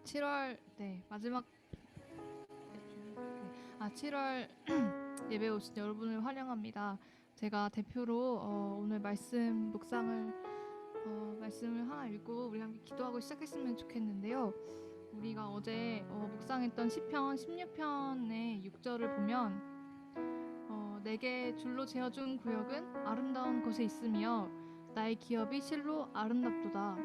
7월 마지막 7월 예배 오신 여러분을 환영합니다. 제가 대표로 오늘 말씀을 하나 읽고 우리 함께 기도하고 시작했으면 좋겠는데요. 우리가 어제 묵상했던 시편 16편의 6절을 보면 내게 줄로 재어준 구역은 아름다운 곳에 있으며 나의 기업이 실로 아름답도다.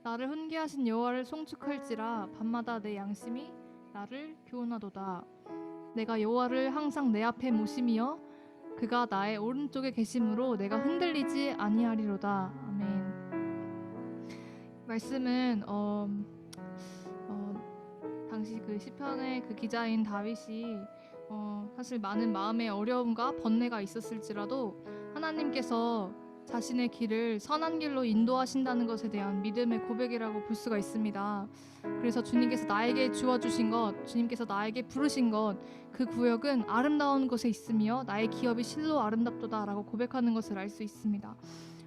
나를 훈계하신 여호와를 송축할지라 밤마다 내 양심이 나를 교훈하도다. 내가 여호와를 항상 내 앞에 모심이여 그가 나의 오른쪽에 계심으로 내가 흔들리지 아니하리로다. 아멘. 말씀은 당시 그 시편의 그 기자인 다윗이 사실 많은 마음의 어려움과 번뇌가 있었을지라도 하나님께서 자신의 길을 선한 길로 인도하신다는 것에 대한 믿음의 고백이라고 볼 수가 있습니다. 그래서 주님께서 나에게 주어주신 것, 주님께서 나에게 부르신 것, 그 구역은 아름다운 곳에 있으며 나의 기업이 실로 아름답도다 라고 고백하는 것을 알 수 있습니다.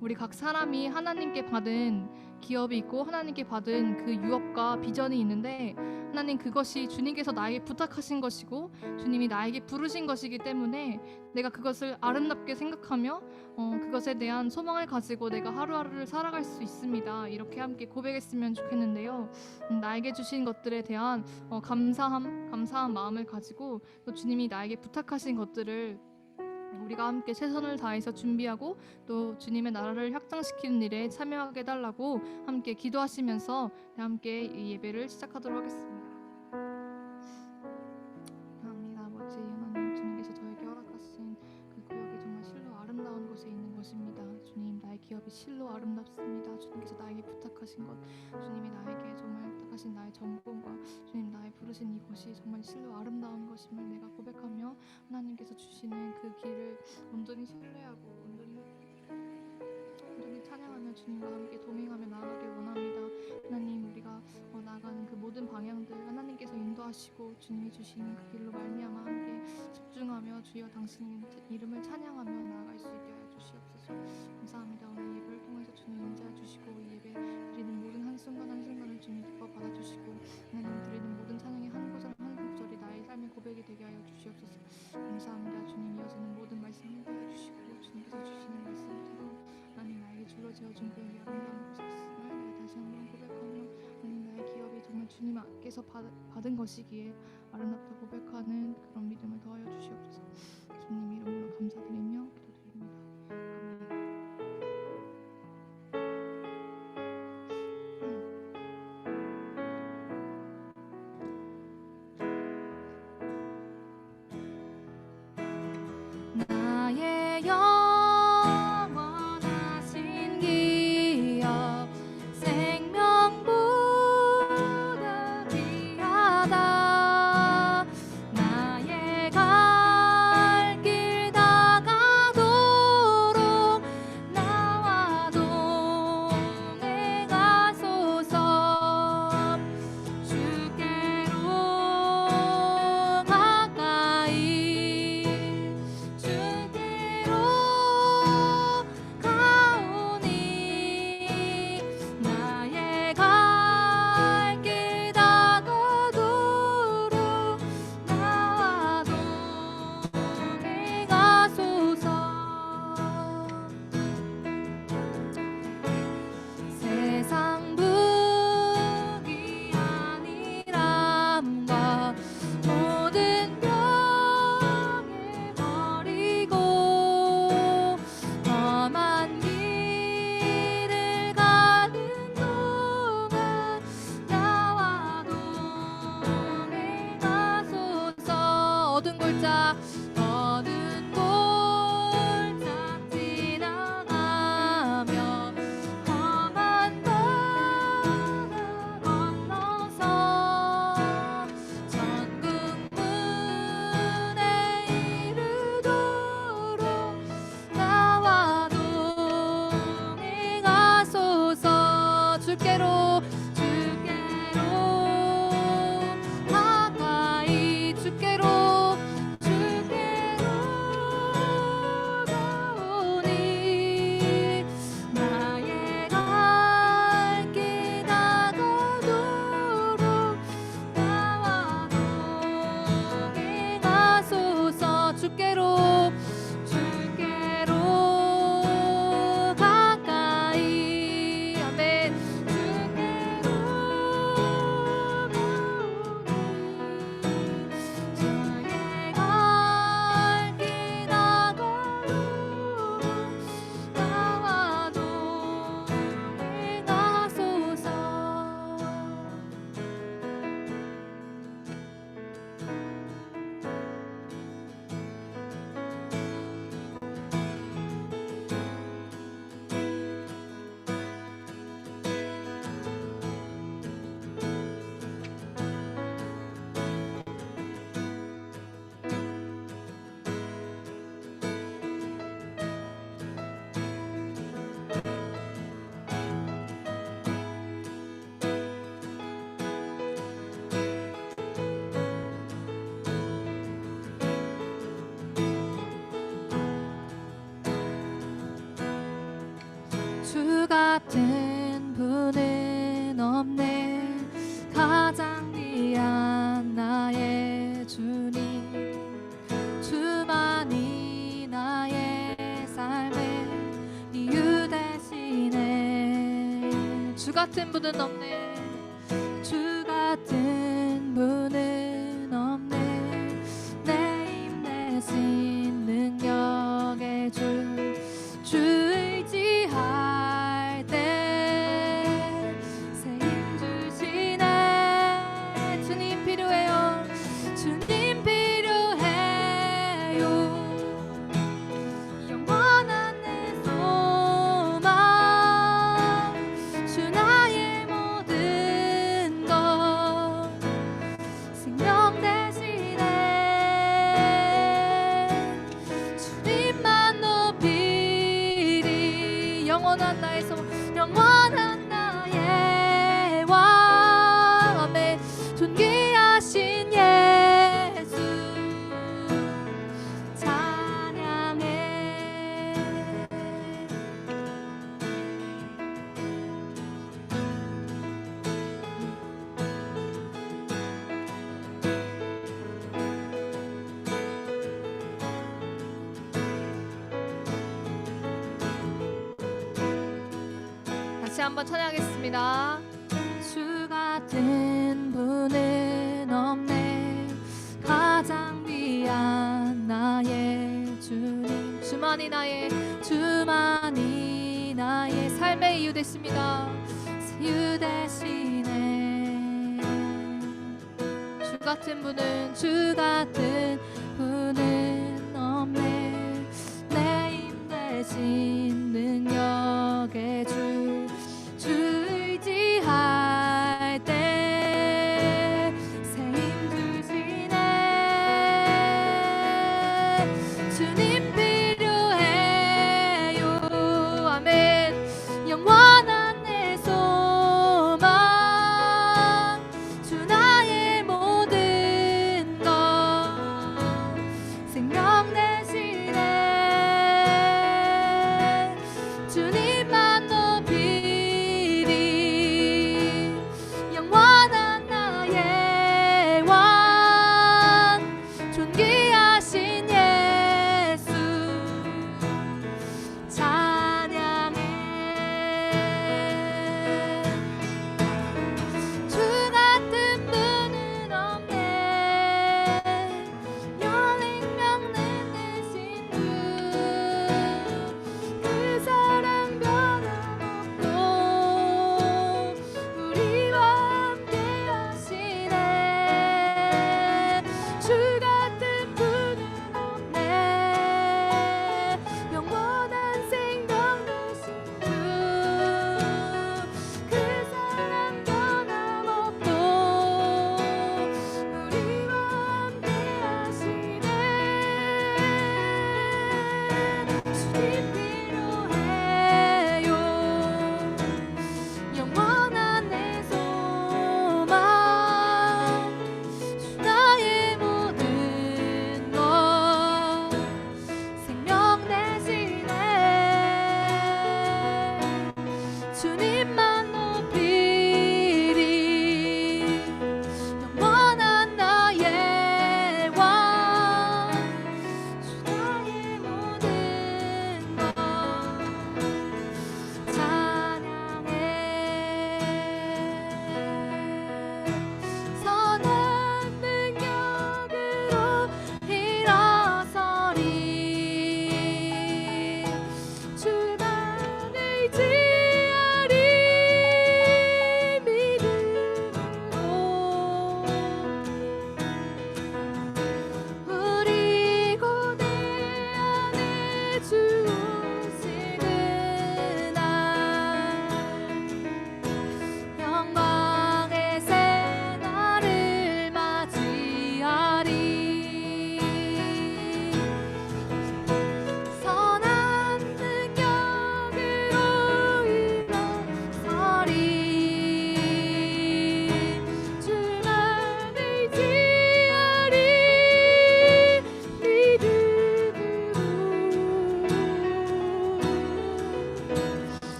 우리 각 사람이 하나님께 받은 기업이 있고 하나님께 받은 그 유업과 비전이 있는데 하나님 그것이 주님께서 나에게 부탁하신 것이고 주님이 나에게 부르신 것이기 때문에 내가 그것을 아름답게 생각하며 그것에 대한 소망을 가지고 내가 하루하루를 살아갈 수 있습니다. 이렇게 함께 고백했으면 좋겠는데요. 나에게 주신 것들에 대한 감사한 마음을 가지고 또 주님이 나에게 부탁하신 것들을 우리가 함께 최선을 다해서 준비하고 또 주님의 나라를 확장시키는 일에 참여하게 해달라고 함께 기도하시면서 함께 이 예배를 시작하도록 하겠습니다. 감사합니다. 아버지 하나님, 주님께서 저에게 허락하신 그 구역이 정말 실로 아름다운 곳에 있는 것입니다. 주님, 나의 기업이 실로 아름답습니다. 주님께서 나에게 부탁하신 것, 주님이 나에게 정말 부탁하신 나의 전공과 주님 나의 부르신 이곳이 정말 실로 아름다운 것임을 내가 고백하며 하나님께서 주시는 그 길을 온전히 신뢰하고 온전히 찬양하며 주님과 함께 동행하며 나아가길 원합니다. 하나님, 우리가 나아가는 그 모든 방향들 하나님께서 인도하시고 주님이 주시는 그 길로 말미암아 함께 집중하며 주여 당신 이름을 찬양하며 나아갈 수 있게 하여 주시옵소서. 감사합니다. 오늘 예배를 통해서 주님 인자해 주시고 이 예배 드리는 모든 한순간 한순간을 주님 기뻐 받아주시고 하나님 드리는 모든 찬양의 한 구절 한 구절이 나의 삶의 고백이 되게 하여 주시옵소서. 감사합니다. 주님 이어지는 모든 말씀 함께해 주시고 주님께서 주시는 말씀대로 하나님 나에게 줄로 재어준 구역이 아름다운 곳에 있음을 내가 다시 한번 고백하며 하나님 나의 기업이 정말 주님께서 받은 것이기에 아름답다 고백하는 그런 믿음을 더하여 주시옵소서. 주님 이름으로 감사드리며 기도드립니다. 나의 영원하신 기업 생명보다 귀하다. 나의 갈 길 다가도 같은 분은 없네. 가장 귀한 나의 주님, 주만이 나의 삶의 이유 되시네. 주 같은 분은 없네. 주 같은 분은 없네. 내 힘내신 능력의 주 의지할 때 새 힘 주시네. 주님 필요해요. 주님 필요해요. 영원한 내 소망, 주 나의 모든 것, 생명 되시네. 주님만 높이리. 영원한 나의 소망, 영원한 나의 왕. 아멘. 존귀하신 예수 찬양해. 다시 한번 찬양하겠습니다. 주 같은 분은 없네. 가장 귀한 나의 주님, 주만이 나의 삶의 이유 되십니다. 이유 되시네. 주 같은 분은 없네. 내 힘 대신 능력의 주 의지할 때 새 힘 주시네. 주님 필요해요. 아멘. 영원한 내 소망, 주 나의 모든 것, 생명 되시네.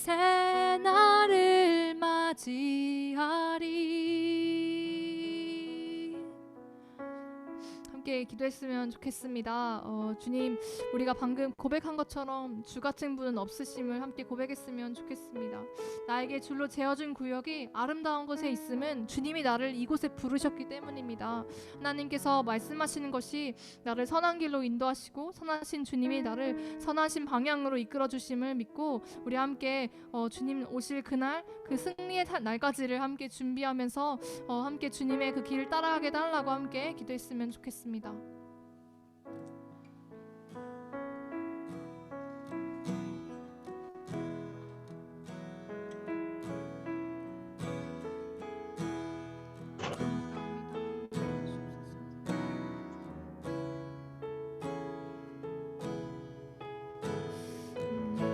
새 날을 맞이하리. 함께 기도했으면 좋겠습니다. 주님, 우리가 방금 고백한 것처럼 주 같은 분은 없으심을 함께 고백했으면 좋겠습니다. 나에게 줄로 재어준 구역이 아름다운 곳에 있음은 주님이 나를 이곳에 부르셨기 때문입니다. 하나님께서 말씀하시는 것이 나를 선한 길로 인도하시고 선하신 주님이 나를 선하신 방향으로 이끌어 주심을 믿고 우리 함께 주님 오실 그날, 그 승리의 날까지를 함께 준비하면서 함께 주님의 그 길을 따라가게 달라고 함께 기도했으면 좋겠습니다.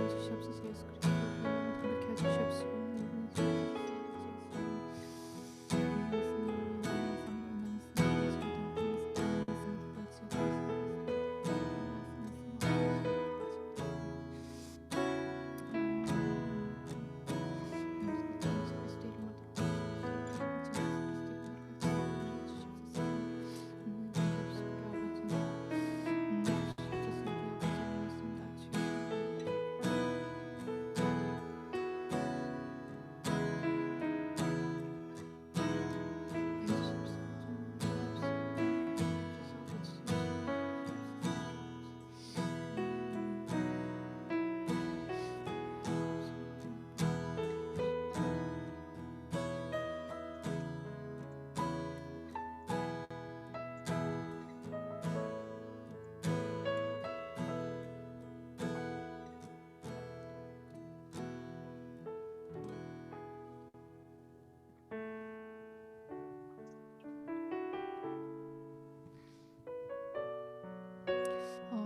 주시옵소서. 예수 그리스도 돌이켜 주시옵시고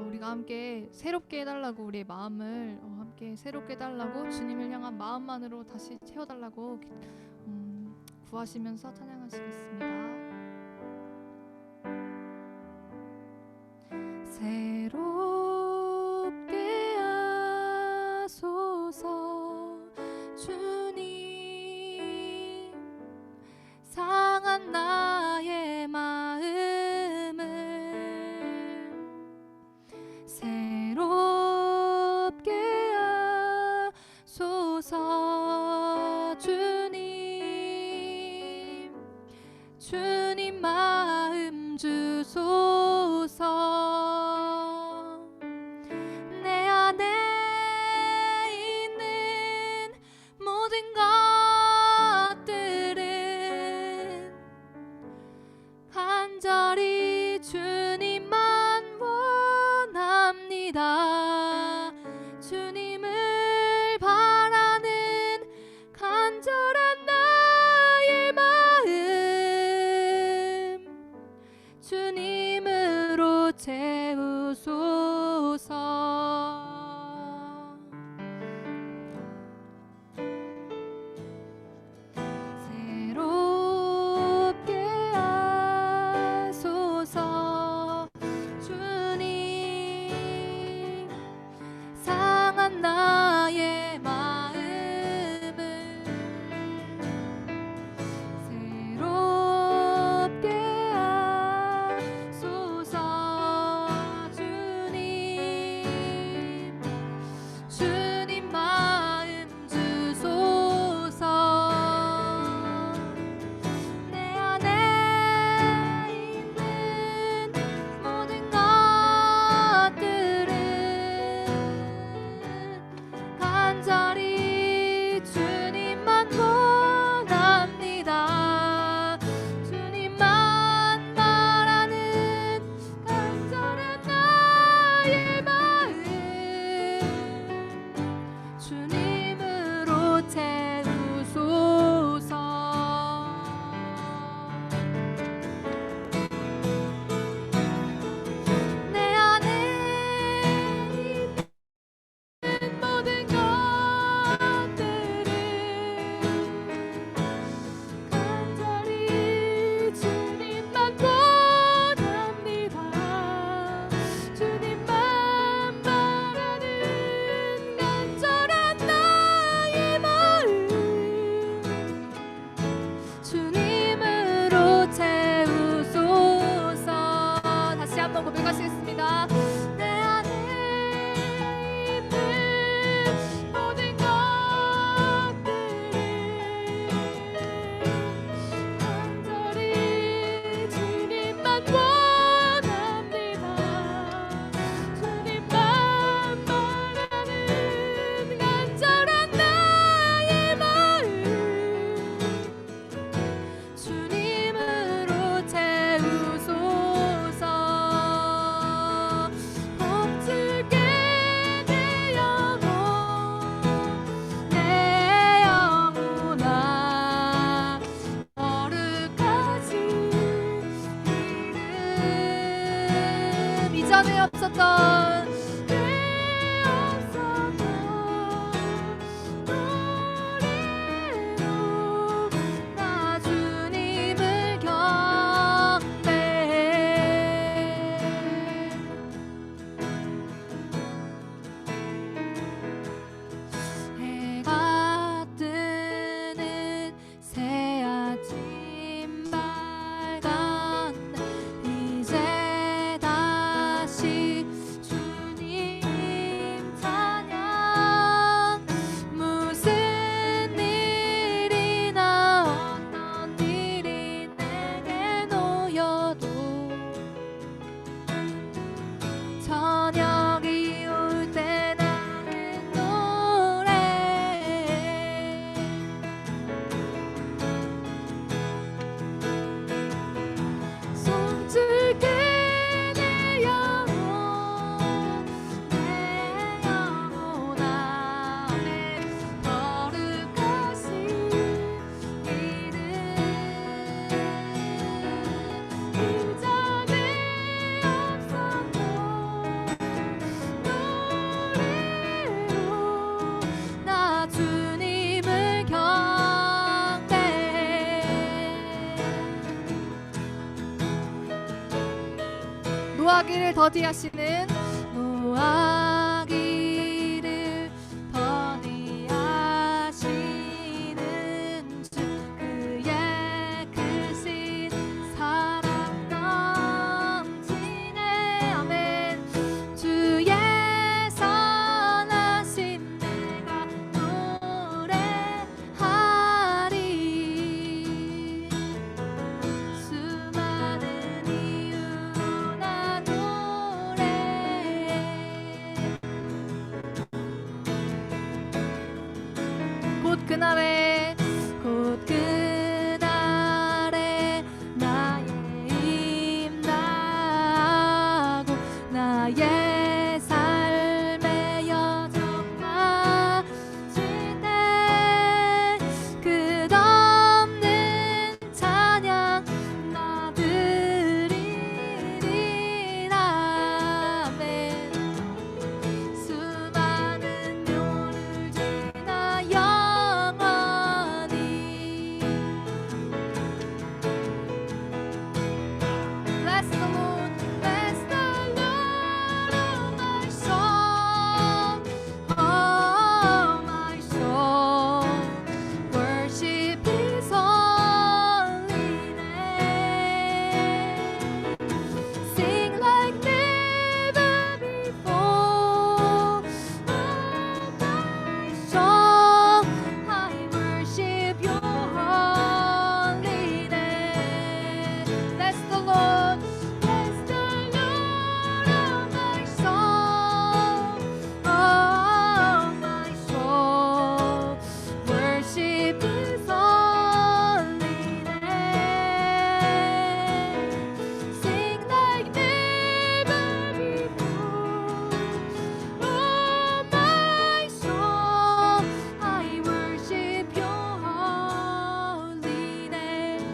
우리가 함께 새롭게 해달라고 우리의 마음을 함께 새롭게 해달라고 주님을 향한 마음만으로 다시 채워달라고 구하시면서 찬양하시겠습니다. 새롭게 하소서 주님, 상한 나의 마음을 새롭게 하소서 주님, 주님 마음 주소서. 내 안에 있는 모든 것들은 간절히 주님만 원합니다. 주님을 바라는 간절한 나의 마음 주님으로 채 주님으로 채우소서. 다시 한번 고백하시겠습니다. 내 안에 있는 모든 것들을 간절히 주님만 원합니다. 주님만 바라는 간절한 나의 마음 주님으로 채우소서. 멈출게 내 영혼아 거룩하신 이름. 이전에 없었던 노래로 나 주님을 경배해. 해가 뜨는 새 아침 밝은 이제 다시 주님 찬양. 무슨 일이나 어떤 일이 내게 놓여도 저녁이 올 때 나는 노래해. 손줄게 내 영혼아 내 거룩하신 이름. 이전에 없었던 노래로 나 주님을 경배해. 노하기를 더디하시는 노하기를 더디하시는 주 그의 크신 사랑 넘치네. 아멘. 주의 선하신 내가 노래하리. 수많은 이유로 나 노래해. 곧 그날에 나의 힘 나고 나의 삶의 여정 마칠 때 끝없는 찬양 나 드리리라. 아멘. 수많은 묘를 지나 영원히. Bless the Lord, bless the Lord, oh my soul, oh my soul, worship His holy name. Sing like never before, oh my soul, I worship Your holy name. Bless the Lord, bless the Lord, oh my soul, oh my soul, worship His holy name. Sing like never before, oh my soul, I worship Your holy name.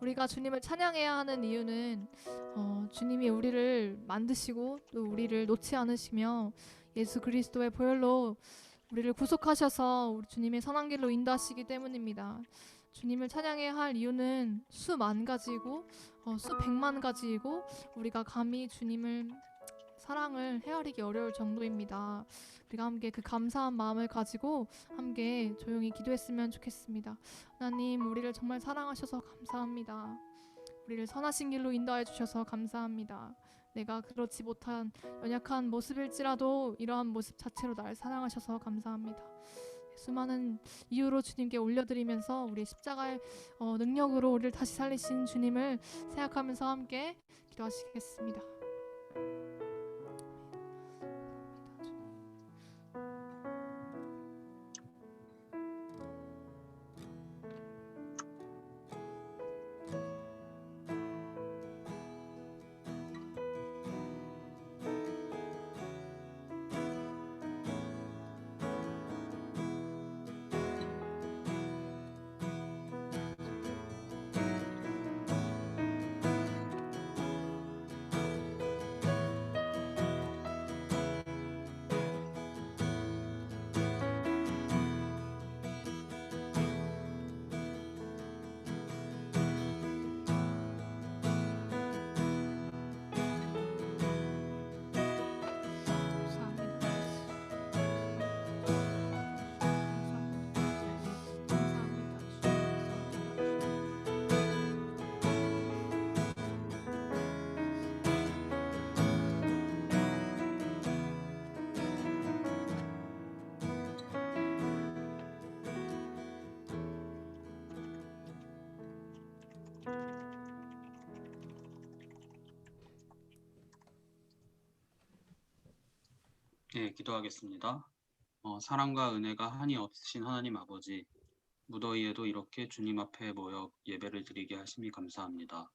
우리가 주님을 찬양해야 하는 이유는 주님이 우리를 만드시고 또 우리를 놓지 않으시며 예수 그리스도의 보혈로 우리를 구속하셔서 우리 주님의 선한 길로 인도하시기 때문입니다. 주님을 찬양해야 할 이유는 수만 가지고 수백만 가지이고 우리가 감히 주님을 사랑을 헤아리기 어려울 정도입니다. 우리가 함께 그 감사한 마음을 가지고 함께 조용히 기도했으면 좋겠습니다. 하나님, 우리를 정말 사랑하셔서 감사합니다. 우리를 선하신 길로 인도해 주셔서 감사합니다. 내가 그렇지 못한 연약한 모습일지라도 이러한 모습 자체로 날 사랑하셔서 감사합니다. 수많은 이유로 주님께 올려드리면서 우리의 십자가의 능력으로 우리를 다시 살리신 주님을 생각하면서 함께 기도하시겠습니다. 네, 기도하겠습니다. 사랑과 은혜가 한이 없으신 하나님 아버지, 무더위에도 이렇게 주님 앞에 모여 예배를 드리게 하심이 감사합니다.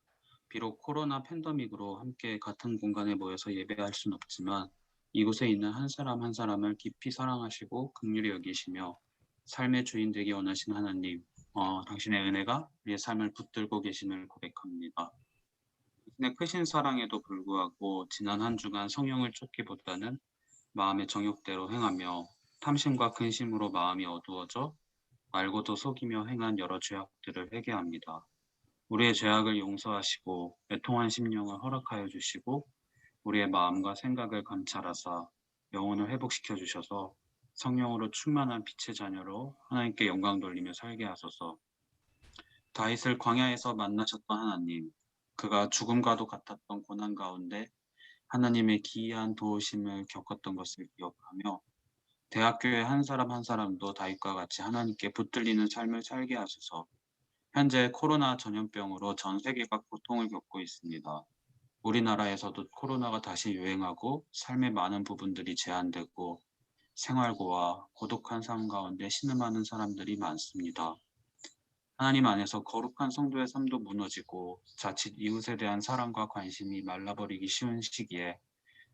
비록 코로나 팬데믹으로 함께 같은 공간에 모여서 예배할 순 없지만 이곳에 있는 한 사람 한 사람을 깊이 사랑하시고 긍휼히 여기시며 삶의 주인 되기 원하신 하나님, 당신의 은혜가 우리의 삶을 붙들고 계심을 고백합니다. 당신의 크신 사랑에도 불구하고 지난 한 주간 성령을 쫓기보다는 마음의 정욕대로 행하며 탐심과 근심으로 마음이 어두워져 알고도 속이며 행한 여러 죄악들을 회개합니다. 우리의 죄악을 용서하시고 애통한 심령을 허락하여 주시고 우리의 마음과 생각을 감찰하사 영혼을 회복시켜 주셔서 성령으로 충만한 빛의 자녀로 하나님께 영광 돌리며 살게 하소서. 다윗을 광야에서 만나셨던 하나님, 그가 죽음과도 같았던 고난 가운데 하나님의 기이한 도우심을 겪었던 것을 기억하며 대학교의 한 사람 한 사람도 다윗과 같이 하나님께 붙들리는 삶을 살게 하소서. 현재 코로나 전염병으로 전 세계가 고통을 겪고 있습니다. 우리나라에서도 코로나가 다시 유행하고 삶의 많은 부분들이 제한되고 생활고와 고독한 삶 가운데 신음하는 사람들이 많습니다. 하나님 안에서 거룩한 성도의 삶도 무너지고 자칫 이웃에 대한 사랑과 관심이 말라버리기 쉬운 시기에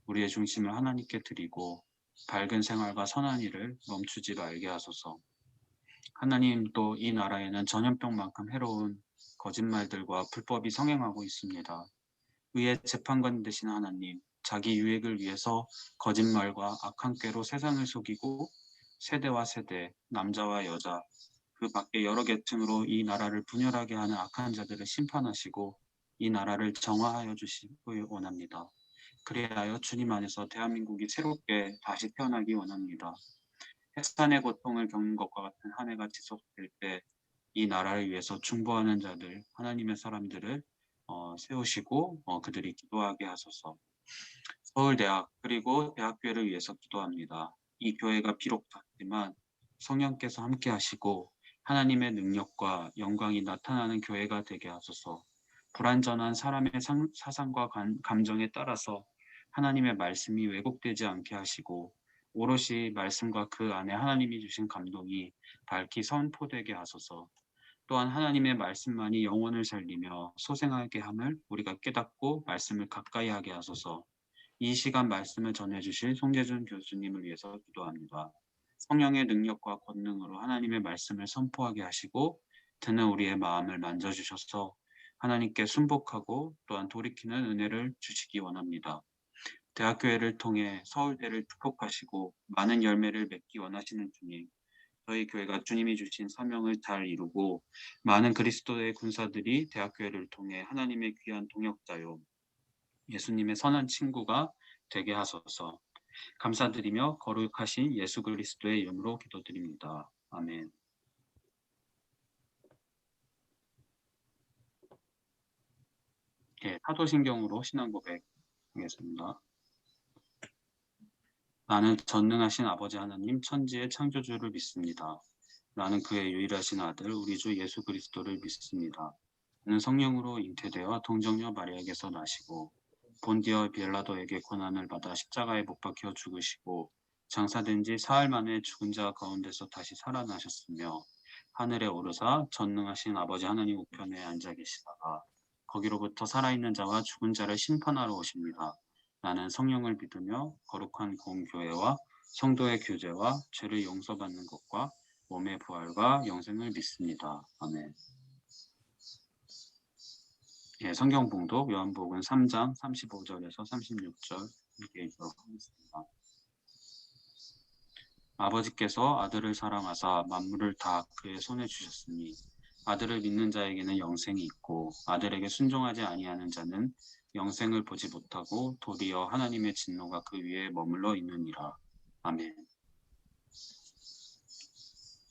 우리의 중심을 하나님께 드리고 밝은 생활과 선한 일을 멈추지 말게 하소서. 하나님, 또 이 나라에는 전염병만큼 해로운 거짓말들과 불법이 성행하고 있습니다. 의의 재판관 되신 하나님, 자기 유익을 위해서 거짓말과 악한 꾀로 세상을 속이고 세대와 세대, 남자와 여자, 그 밖에 여러 계층으로 이 나라를 분열하게 하는 악한 자들을 심판하시고 이 나라를 정화하여 주시기 원합니다. 그리하여 주님 안에서 대한민국이 새롭게 다시 태어나기 원합니다. 해산의 고통을 겪는 것과 같은 한 해가 지속될 때 이 나라를 위해서 중보하는 자들, 하나님의 사람들을 세우시고 그들이 기도하게 하소서. 서울대학 그리고 대학교를 위해서 기도합니다. 이 교회가 비록 작지만 성령께서 함께 하시고 하나님의 능력과 영광이 나타나는 교회가 되게 하소서. 불완전한 사람의 사상과 감정에 따라서 하나님의 말씀이 왜곡되지 않게 하시고 오롯이 말씀과 그 안에 하나님이 주신 감동이 밝히 선포되게 하소서. 또한 하나님의 말씀만이 영혼을 살리며 소생하게 함을 우리가 깨닫고 말씀을 가까이 하게 하소서. 이 시간 말씀을 전해주실 송재준 교수님을 위해서 기도합니다. 성령의 능력과 권능으로 하나님의 말씀을 선포하게 하시고 듣는 우리의 마음을 만져주셔서 하나님께 순복하고 또한 돌이키는 은혜를 주시기 원합니다. 대학교회를 통해 서울대를 축복하시고 많은 열매를 맺기 원하시는 주님, 저희 교회가 주님이 주신 사명을 잘 이루고 많은 그리스도의 군사들이 대학교회를 통해 하나님의 귀한 동역자요 예수님의 선한 친구가 되게 하소서. 감사드리며 거룩하신 예수 그리스도의 이름으로 기도드립니다. 아멘. 예, 사도신경으로 신앙 고백하겠습니다. 나는 전능하신 아버지 하나님 천지의 창조주를 믿습니다. 나는 그의 유일하신 아들 우리 주 예수 그리스도를 믿습니다. 그는 성령으로 잉태되어 동정녀 마리아에게서 나시고 본디어 빌라도에게 고난을 받아 십자가에 못 박혀 죽으시고 장사된 지 사흘 만에 죽은 자 가운데서 다시 살아나셨으며 하늘에 오르사 전능하신 아버지 하나님 우편에 앉아 계시다가 거기로부터 살아있는 자와 죽은 자를 심판하러 오십니다. 나는 성령을 믿으며 거룩한 공교회와 성도의 교제와 죄를 용서받는 것과 몸의 부활과 영생을 믿습니다. 아멘. 예, 성경 봉독 요한복음 3장 35절에서 36절 함께 읽도록 하겠습니다. 아버지께서 아들을 사랑하사 만물을 다 그의 손에 주셨으니 아들을 믿는 자에게는 영생이 있고 아들에게 순종하지 아니하는 자는 영생을 보지 못하고 도리어 하나님의 진노가 그 위에 머물러 있느니라. 아멘.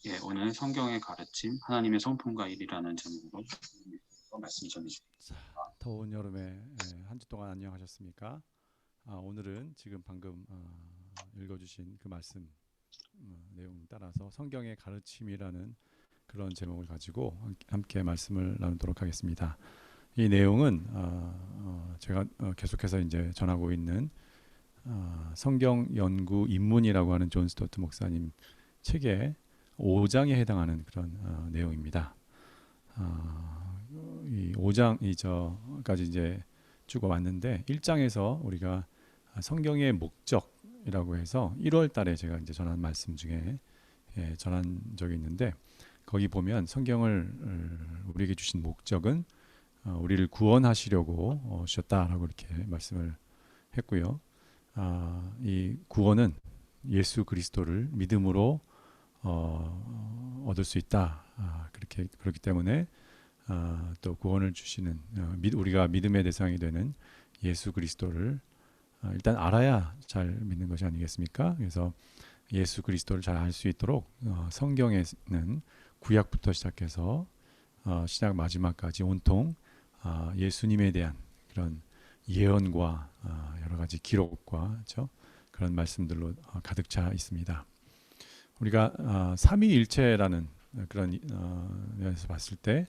예, 오늘 성경의 가르침 하나님의 성품과 일이라는 제목으로 말씀 전해주십니다. 더운 여름에 한 주 동안 안녕하셨습니까? 오늘은 지금 방금 읽어주신 그 말씀 내용 따라서 성경의 가르침이라는 그런 제목을 가지고 함께 말씀을 나누도록 하겠습니다. 이 내용은 제가 계속해서 이제 전하고 있는 성경 연구 입문이라고 하는 존 스토트 목사님 책의 5장에 해당하는 그런 내용입니다. 이 5장까지 이제 쭉 왔는데 1장에서 우리가 성경의 목적이라고 해서 1월 달에 제가 이제 전한 말씀 중에 전한 적이 있는데 거기 보면 성경을 우리에게 주신 목적은 우리를 구원하시려고 주셨다라고 이렇게 말씀을 했고요. 이 구원은 예수 그리스도를 믿음으로 얻을 수 있다. 그렇기 때문에 또 구원을 주시는 우리가 믿음의 대상이 되는 예수 그리스도를 일단 알아야 잘 믿는 것이 아니겠습니까? 그래서 예수 그리스도를 잘 알 수 있도록 성경에는 구약부터 시작해서 신약 마지막까지 온통 예수님에 대한 그런 예언과 여러 가지 기록과 그렇죠? 그런 말씀들로 가득 차 있습니다. 우리가 삼위일체라는 그런 면에서 봤을 때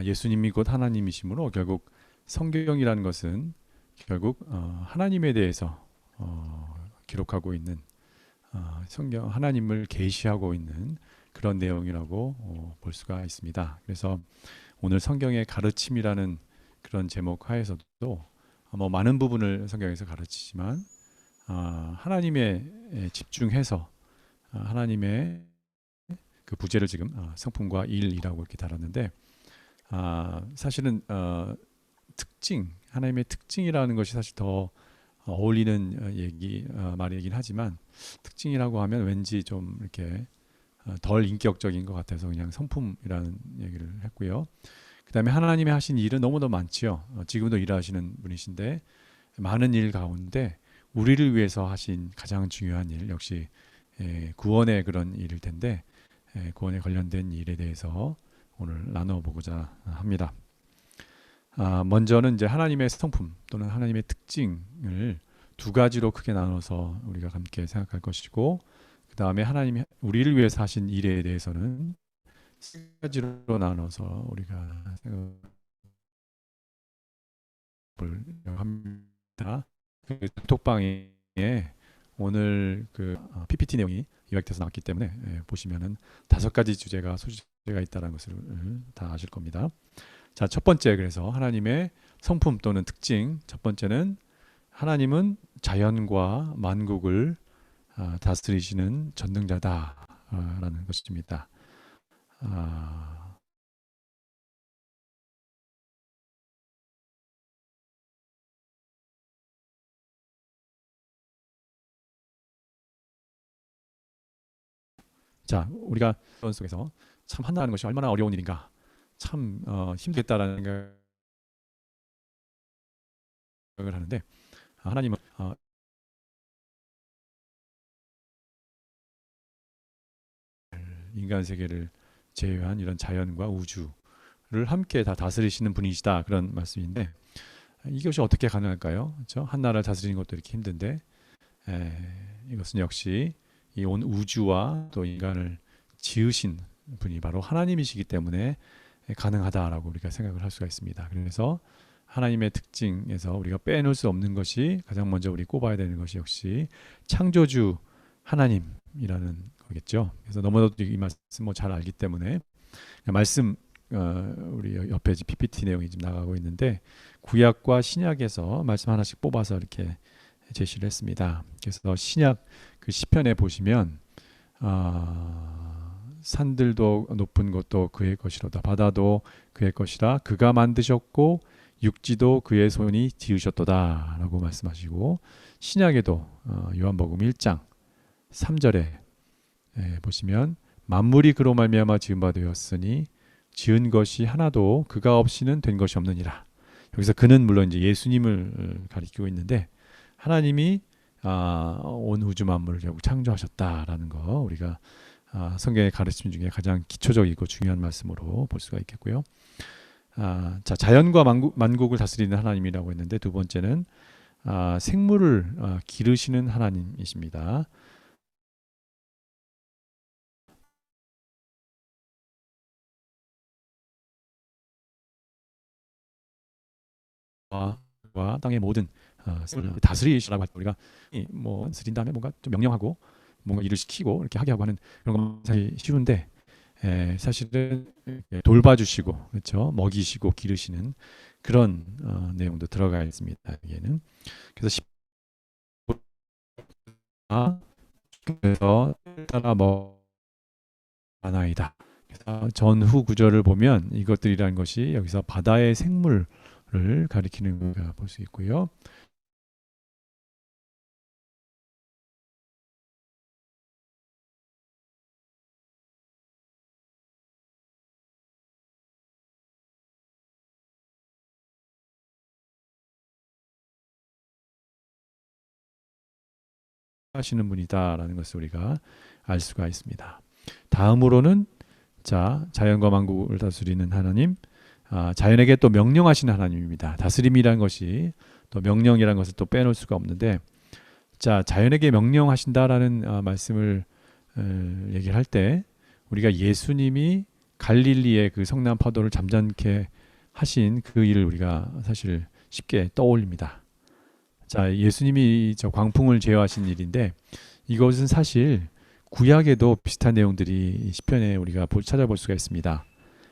예수님이 곧 하나님이시므로 결국 성경이라는 것은 결국 하나님에 대해서 기록하고 있는 성경 하나님을 계시하고 있는 그런 내용이라고 볼 수가 있습니다. 그래서 오늘 성경의 가르침이라는 그런 제목 하에서도 많은 부분을 성경에서 가르치지만 하나님에 집중해서 하나님의 그 부제를 지금 성품과 일이라고 이렇게 다뤘는데 사실은 특징 하나님의 특징이라는 것이 사실 더 어울리는 말이긴 하지만 특징이라고 하면 왠지 좀 이렇게 덜 인격적인 것 같아서 그냥 성품이라는 얘기를 했고요. 그 다음에 하나님이 하신 일은 너무도 많지요. 지금도 일하시는 분이신데 많은 일 가운데 우리를 위해서 하신 가장 중요한 일 역시 구원의 그런 일일 텐데 구원에 관련된 일에 대해서 오늘 나눠보고자 합니다. 먼저는 이제 하나님의 성품 또는 하나님의 특징을 두 가지로 크게 나눠서 우리가 함께 생각할 것이고 그 다음에 하나님이 우리를 위해서 하신 일에 대해서는 세 가지로 나눠서 우리가 생각을 합니다. 그 톡방에 오늘 그 PPT 내용이 요약돼서 나왔기 때문에 보시면은 5가지 주제가 소재가 있다는 것을 다 아실 겁니다. 자, 첫 번째 그래서 하나님의 성품 또는 특징. 첫 번째는 하나님은 자연과 만국을 다스리시는 전능자다라는 것입니다. 자, 우리가 그런 속에서 참 한다는 것이 얼마나 어려운 일인가, 참 힘들겠다라는 생각을 하는데 하나님은 인간 세계를 제외한 이런 자연과 우주를 함께 다 다스리시는 분이시다, 그런 말씀인데, 이것이 어떻게 가능할까요? 그렇죠? 한 나라를 다스리는 것도 이렇게 힘든데, 이것은 역시 이 온 우주와 또 인간을 지으신 분이 바로 하나님이시기 때문에 가능하다라고 우리가 생각을 할 수가 있습니다. 그래서 하나님의 특징에서 우리가 빼놓을 수 없는 것이, 가장 먼저 우리 꼽아야 되는 것이 역시 창조주 하나님이라는 거겠죠. 그래서 너무나도 이 말씀 뭐 잘 알기 때문에 말씀, 우리 옆에 PPT 내용이 지금 나가고 있는데, 구약과 신약에서 말씀 하나씩 뽑아서 이렇게 제시를 했습니다. 그래서 신약 그 시편에 보시면 산들도 높은 것도 그의 것이로다, 바다도 그의 것이라, 그가 만드셨고 육지도 그의 손이 지으셨도다 라고 말씀하시고, 신약에도 요한복음 1장 3절에 보시면 만물이 그로 말미암아 지은 바 되었으니 지은 것이 하나도 그가 없이는 된 것이 없느니라. 여기서 그는 물론 이제 예수님을 가리키고 있는데, 하나님이 온 우주 만물을 결국 창조하셨다라는 거, 우리가 성경의 가르침 중에 가장 기초적이고 중요한 말씀으로 볼 수가 있겠고요. 자, 자연과 만국을 다스리는 하나님이라고 했는데, 두 번째는 생물을 기르시는 하나님이십니다. 와 땅의 모든 생물을 다스리시라고 할 때, 우리가 뭐 다스린 다음에 뭔가 좀 명령하고 뭔가 일을 시키고 이렇게 하게 하고 하는 그런 건 사실 쉬운데, 사실은 돌봐주시고, 그렇죠, 먹이시고 기르시는 그런 내용도 들어가 있습니다. 여기에는. 그래서 그래서 따라 하나이다. 그래서 전후 구절을 보면 이것들이라는 것이 여기서 바다의 생물을 가리키는 걸 볼 수 있고요. 하시는 분이다라는 것을 우리가 알 수가 있습니다. 다음으로는 자연과 만국을 다스리는 하나님, 자연에게 또 명령하시는 하나님입니다. 다스림이라는 것이 또 명령이라는 것을 또 빼놓을 수가 없는데, 자연에게 명령하신다라는 말씀을 얘기를 할 때, 우리가 예수님이 갈릴리의 그 성난 파도를 잠잠케 하신 그 일을 우리가 사실 쉽게 떠올립니다. 예수님이 저 광풍을 제어하신 일인데, 이것은 사실 구약에도 비슷한 내용들이 시편에 우리가 찾아볼 수가 있습니다.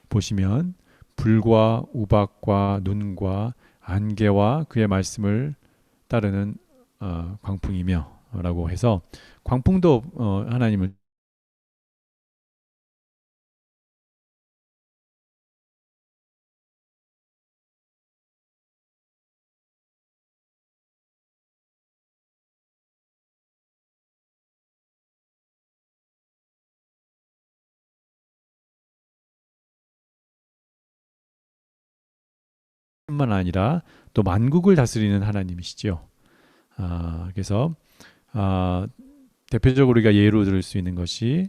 보시면 불과 우박과 눈과 안개와 그의 말씀을 따르는 광풍이며 라고 해서, 광풍도 하나님을 뿐만 아니라 또 만국을 다스리는 하나님이시죠. 그래서 대표적으로 우리가 예로 들을 수 있는 것이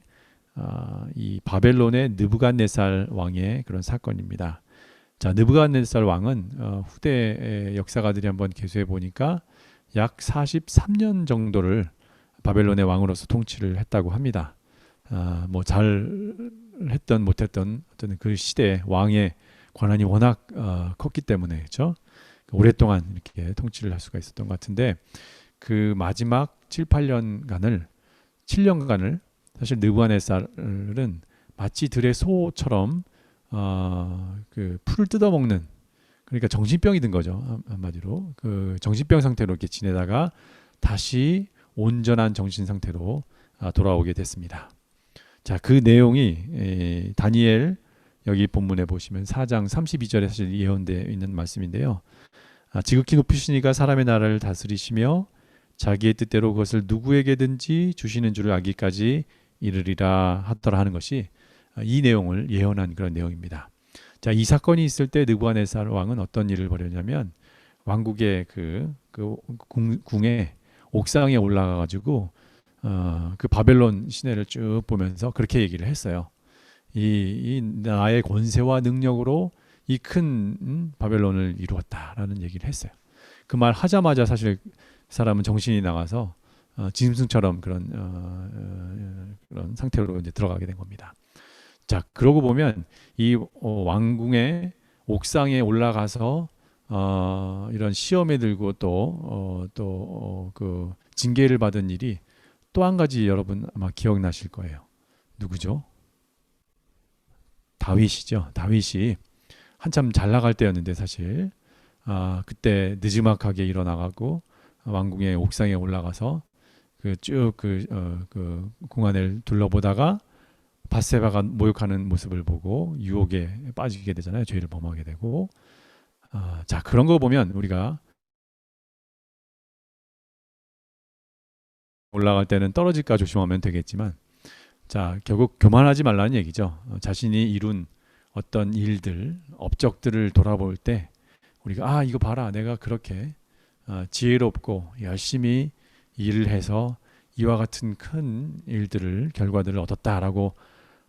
이 바벨론의 느부갓네살 왕의 그런 사건입니다. 느부갓네살 왕은 후대 역사가들이 한번 계수해 보니까 약 43년 정도를 바벨론의 왕으로서 통치를 했다고 합니다. 뭐 잘 했던 못했던 어떤 그 시대 왕의 권한이 워낙 컸기 때문에, 그렇죠? 오랫동안 이렇게 통치를 할 수가 있었던 것 같은데, 그 마지막 7, 8년간을 사실 느부갓네살은 마치 들의 소처럼 그 풀을 뜯어먹는, 그러니까 정신병이 든 거죠. 한마디로 그 정신병 상태로 이렇게 지내다가 다시 온전한 정신 상태로 돌아오게 됐습니다. 그 내용이 다니엘 여기 본문에 보시면 4장 32절에 사실 예언되어 있는 말씀인데요. 지극히 높으신 이가 사람의 나라를 다스리시며 자기의 뜻대로 그것을 누구에게든지 주시는 줄을 알기까지 이르리라 하더라 하는 것이 이 내용을 예언한 그런 내용입니다. 이 사건이 있을 때 느부갓네살 왕은 어떤 일을 벌였냐면, 왕국의 그 궁의 옥상에 올라가 가지고 그 바벨론 시내를 쭉 보면서 그렇게 얘기를 했어요. 이 나의 권세와 능력으로 이 큰 바벨론을 이루었다라는 얘기를 했어요. 그 말 하자마자 사실 사람은 정신이 나가서 짐승처럼 그런 상태로 이제 들어가게 된 겁니다. 자, 그러고 보면 이 왕궁의 옥상에 올라가서 이런 시험에 들고 또 그 징계를 받은 일이 또 한 가지 여러분 아마 기억나실 거예요. 누구죠? 다윗이죠. 다윗이 한참 잘 나갈 때였는데 사실 그때 느지막하게 일어나가고 왕궁의 옥상에 올라가서 그 궁안을 둘러보다가 밧세바가 모욕하는 모습을 보고 유혹에 빠지게 되잖아요. 죄를 범하게 되고 자, 그런 거 보면 우리가 올라갈 때는 떨어질까 조심하면 되겠지만 자, 결국 교만하지 말라는 얘기죠. 자신이 이룬 어떤 일들, 업적들을 돌아볼 때 우리가 이거 봐라, 내가 그렇게 지혜롭고 열심히 일을 해서 이와 같은 큰 결과들을 얻었다라고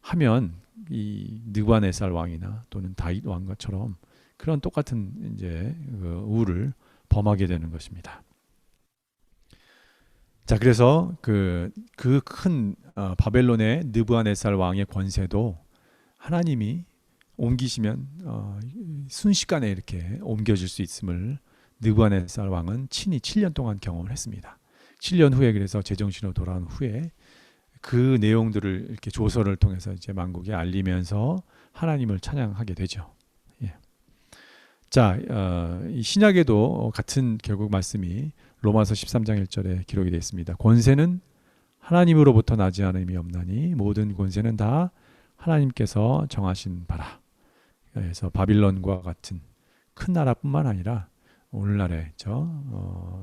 하면 이 느부갓네살 왕이나 또는 다윗 왕처럼 그런 똑같은 이제 우를 범하게 되는 것입니다. 자, 그래서 그 큰 바벨론의 느부갓네살 왕의 권세도 하나님이 옮기시면 순식간에 이렇게 옮겨질 수 있음을 느부갓네살 왕은 친히 7년 동안 경험을 했습니다. 7년 후에 그래서 제정신으로 돌아온 후에 그 내용들을 이렇게 조서를 통해서 이제 만국에 알리면서 하나님을 찬양하게 되죠. 예. 자, 이 신약에도 같은 결국 말씀이 로마서 13장 1절에 기록이 되어 있습니다. 권세는 하나님으로부터 나지 않음이 없나니 모든 권세는 다 하나님께서 정하신 바라. 그래서 바빌론과 같은 큰 나라뿐만 아니라 오늘날에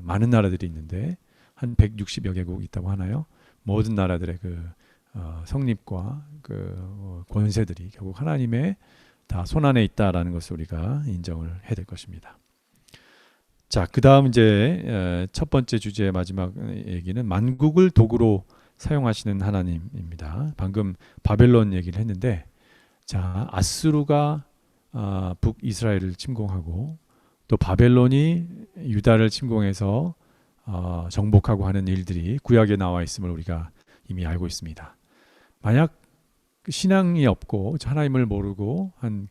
많은 나라들이 있는데 한 160여 개국 있다고 하나요? 모든 나라들의 성립과 권세들이 결국 하나님의 다 손안에 있다라는 것을 우리가 인정을 해야 될 것입니다. 자, 그 다음 이제 첫 번째 주제의 마지막 얘기는 만국을 도구로 사용하시는 하나님입니다. 방금 바벨론 얘기를 했는데, 자, 아수르가 북이스라엘을 침공하고 또 바벨론이 유다를 침공해서 정복하고 하는 일들이 구약에 나와 있음을 우리가 이미 알고 있습니다. 만약 신앙이 없고 하나님을 모르고 한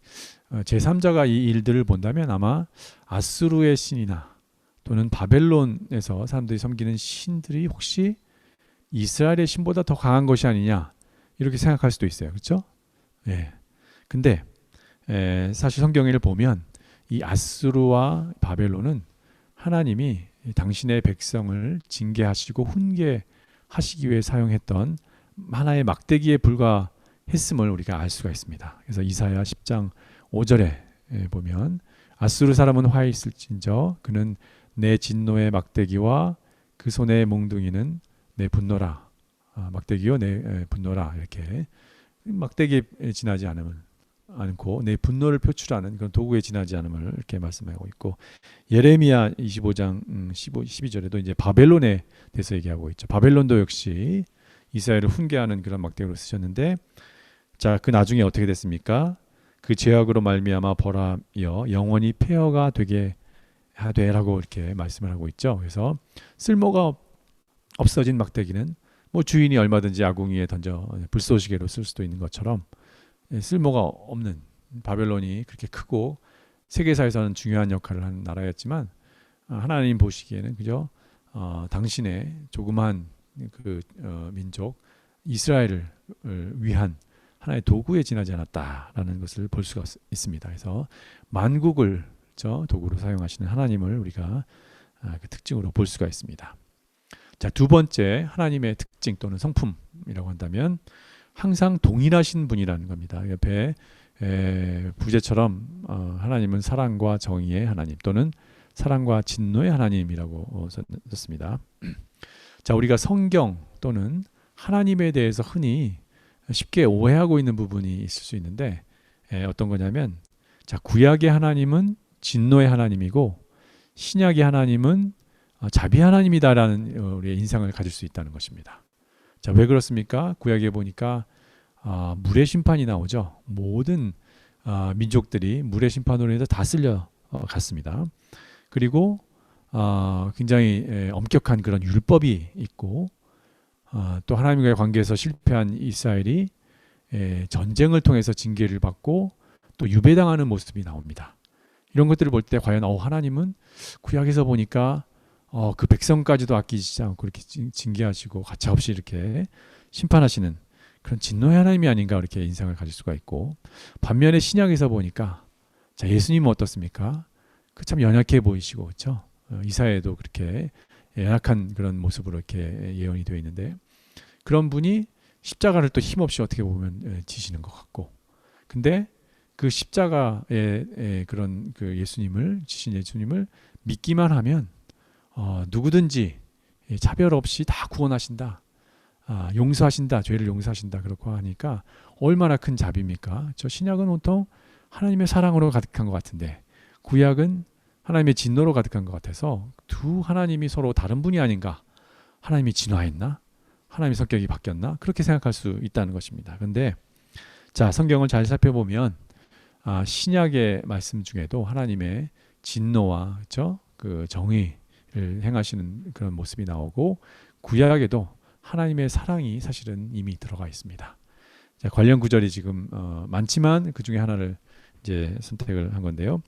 제3자가 이 일들을 본다면 아마 아수르의 신이나 또는 바벨론에서 사람들이 섬기는 신들이 혹시 이스라엘의 신보다 더 강한 것이 아니냐 이렇게 생각할 수도 있어요. 그렇죠? 예. 근데 사실 성경을 보면 이 아수르와 바벨론은 하나님이 당신의 백성을 징계하시고 훈계하시기 위해 사용했던 하나의 막대기에 불과했음을 우리가 알 수가 있습니다. 그래서 이사야 10장 5절에 보면 아수르 사람은 화해 있을진저 그는 내 진노의 막대기와 그 손의 몽둥이는 내 분노라. 막대기요 내 분노라. 이렇게 막대기에 지나지 않고 내 분노를 표출하는 그런 도구에 지나지 않음을 이렇게 말씀하고 있고, 예레미야 25장 12절에도 이제 바벨론에 대해서 얘기하고 있죠. 바벨론도 역시 이스라엘을 훈계하는 그런 막대기로 쓰셨는데, 자, 그 나중에 어떻게 됐습니까? 그 죄악으로 말미암아 벌하여 영원히 폐허가 되게 하되라고 이렇게 말씀을 하고 있죠. 그래서 쓸모가 없어진 막대기는 뭐 주인이 얼마든지 아궁이에 던져 불쏘시개로 쓸 수도 있는 것처럼 쓸모가 없는 바벨론이 그렇게 크고 세계사에서는 중요한 역할을 하는 나라였지만 하나님 보시기에는 그저 당신의 조그만 민족 이스라엘을 위한 하나의 도구에 지나지 않았다라는 것을 볼 수가 있습니다. 그래서 만국을 도구로 사용하시는 하나님을 우리가 그 특징으로 볼 수가 있습니다. 자, 두 번째 하나님의 특징 또는 성품이라고 한다면 항상 동일하신 분이라는 겁니다. 옆에 부제처럼 하나님은 사랑과 정의의 하나님 또는 사랑과 진노의 하나님이라고 썼습니다. 자, 우리가 성경 또는 하나님에 대해서 흔히 쉽게 오해하고 있는 부분이 있을 수 있는데 어떤 거냐면, 자, 구약의 하나님은 진노의 하나님이고 신약의 하나님은 자비 하나님이다라는 우리의 인상을 가질 수 있다는 것입니다. 자, 왜 그렇습니까? 구약에 보니까 물의 심판이 나오죠. 모든 민족들이 물의 심판으로 인해서 다 쓸려 갔습니다. 그리고 굉장히 엄격한 그런 율법이 있고 또 하나님과의 관계에서 실패한 이스라엘이 전쟁을 통해서 징계를 받고 또 유배당하는 모습이 나옵니다. 이런 것들을 볼 때 과연 하나님은 구약에서 보니까 그 백성까지도 아끼지 않고 이렇게 징계하시고 가차없이 이렇게 심판하시는 그런 진노의 하나님이 아닌가 이렇게 인상을 가질 수가 있고, 반면에 신약에서 보니까 자, 예수님은 어떻습니까? 그 참 연약해 보이시고 그렇죠? 이사야에도 그렇게 연약한 그런 모습으로 이렇게 예언이 되어 있는데, 그런 분이 십자가를 또 힘없이 어떻게 보면 지시는 것 같고, 근데 그 십자가의 그런 그 예수님을 지신 예수님을 믿기만 하면 누구든지 차별 없이 다 구원하신다, 용서하신다, 죄를 용서하신다 그렇고 하니까 얼마나 큰 자비입니까? 저 신약은 온통 하나님의 사랑으로 가득한 것 같은데 구약은 하나님의 진노로 가득한 것 같아서 두 하나님이 서로 다른 분이 아닌가, 하나님이 진화했나, 하나님의 성격이 바뀌었나 그렇게 생각할 수 있다는 것입니다. 그런데 자, 성경을 잘 살펴보면 신약의 말씀 중에도 하나님의 진노와 그렇죠? 그 정의를 행하시는 그런 모습이 나오고, 구약에도 하나님의 사랑이 사실은 이미 들어가 있습니다. 자, 관련 구절이 지금 많지만 그 중에 하나를 이제 선택을 한 건데요.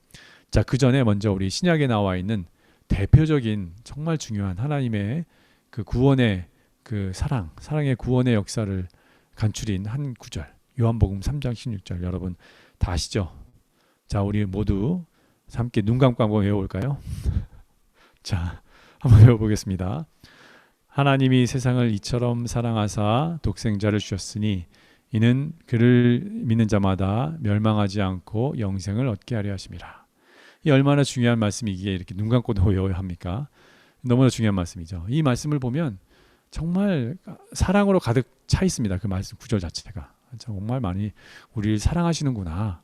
자, 그 전에 먼저 우리 신약에 나와 있는 대표적인 정말 중요한 하나님의 그 구원의 그 사랑의 구원의 역사를 간추린 한 구절, 요한복음 3장 16절 여러분 다 아시죠? 자, 우리 모두 함께 눈 감고 한번 외워볼까요? 자, 한번 외워보겠습니다. 하나님이 세상을 이처럼 사랑하사 독생자를 주셨으니 이는 그를 믿는 자마다 멸망하지 않고 영생을 얻게 하려 하심이라. 이 얼마나 중요한 말씀이기에 이렇게 눈 감고도 외워야 합니까? 너무나 중요한 말씀이죠. 이 말씀을 보면 정말 사랑으로 가득 차 있습니다. 그 말씀 구절 자체가 정말 많이 우리를 사랑하시는구나,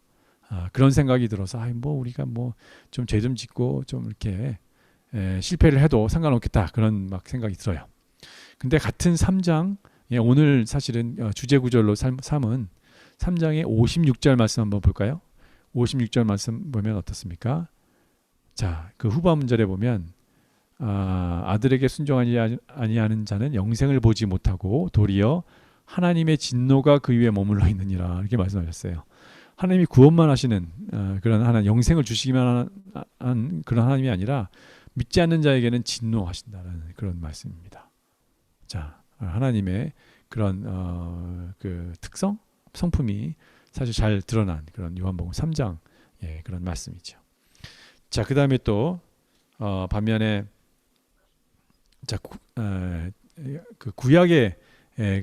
그런 생각이 들어서 뭐 우리가 뭐 좀 죄 좀 짓고 좀 이렇게 실패를 해도 상관없겠다 그런 막 생각이 들어요. 근데 같은 3장, 오늘 사실은 주제 구절로 삼은 3장의 56절 말씀 한번 볼까요? 56절 말씀 보면 어떻습니까? 자, 그 후반절에 보면 아들에게 순종하지 아니하는 자는 영생을 보지 못하고 도리어 하나님의 진노가 그 위에 머물러 있느니라 이렇게 말씀하셨어요. 하나님이 구원만 하시는 그런 하나님, 영생을 주시기만 한 그런 하나님이 아니라 믿지 않는 자에게는 진노하신다는 그런 말씀입니다. 자, 하나님의 그런 그 특성, 성품이 사실 잘 드러난 그런 요한복음 3장 그런 말씀이죠. 자, 그 다음에 또 반면에 자, 그 구약의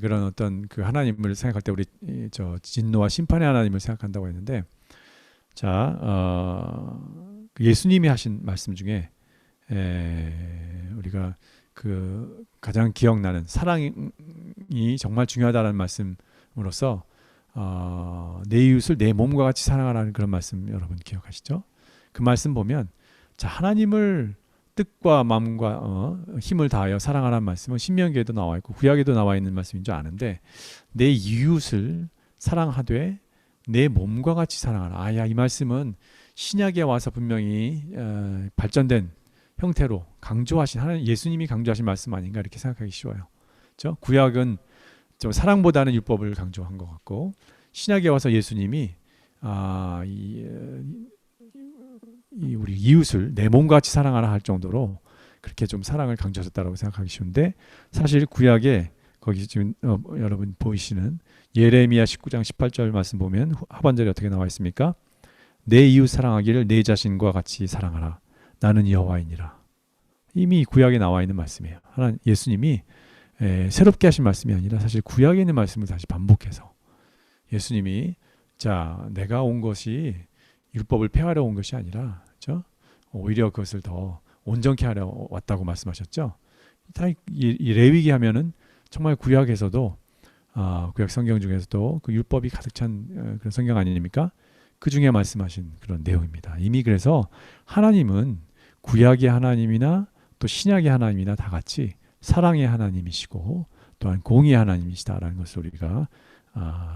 그런 어떤 그 하나님을 생각할 때 우리 저 진노와 심판의 하나님을 생각한다고 했는데, 자, 그 예수님이 하신 말씀 중에 우리가 그 가장 기억나는 사랑이 정말 중요하다는 말씀으로서 내 이웃을 내 몸과 같이 사랑하라는 그런 말씀 여러분 기억하시죠? 그 말씀 보면 자, 하나님을 뜻과 마음과 힘을 다하여 사랑하라는 말씀은 신명기에도 나와 있고 구약에도 나와 있는 말씀인 줄 아는데, 내 이웃을 사랑하되 내 몸과 같이 사랑하라. 야, 이 말씀은 신약에 와서 분명히 발전된 형태로 강조하신 하나님 예수님이 강조하신 말씀 아닌가 이렇게 생각하기 쉬워요. 그렇죠? 구약은 좀 사랑보다는 율법을 강조한 것 같고, 신약에 와서 예수님이 이 우리 이웃을 내 몸과 같이 사랑하라 할 정도로 그렇게 좀 사랑을 강조하셨다고 생각하기 쉬운데, 사실 구약에 거기 지금 여러분 보이시는 예레미야 19장 18절 말씀 보면 하반절에 어떻게 나와 있습니까? 내 이웃 사랑하기를 내 자신과 같이 사랑하라. 나는 여호와이니라. 이미 구약에 나와 있는 말씀이에요. 하나님 예수님이 새롭게 하신 말씀이 아니라 사실 구약에 있는 말씀을 다시 반복해서 예수님이 자, 내가 온 것이 율법을 폐하려 온 것이 아니라 그렇죠? 오히려 그것을 더 온전케 하려 왔다고 말씀하셨죠. 이 레위기 하면은 정말 구약에서도 구약 성경 중에서도 그 율법이 가득 찬 그런 성경 아닙니까? 그 중에 말씀하신 그런 내용입니다. 이미 그래서 하나님은 구약의 하나님이나 또 신약의 하나님이나 다 같이 사랑의 하나님이시고 또한 공의의 하나님이시다라는 것을 우리가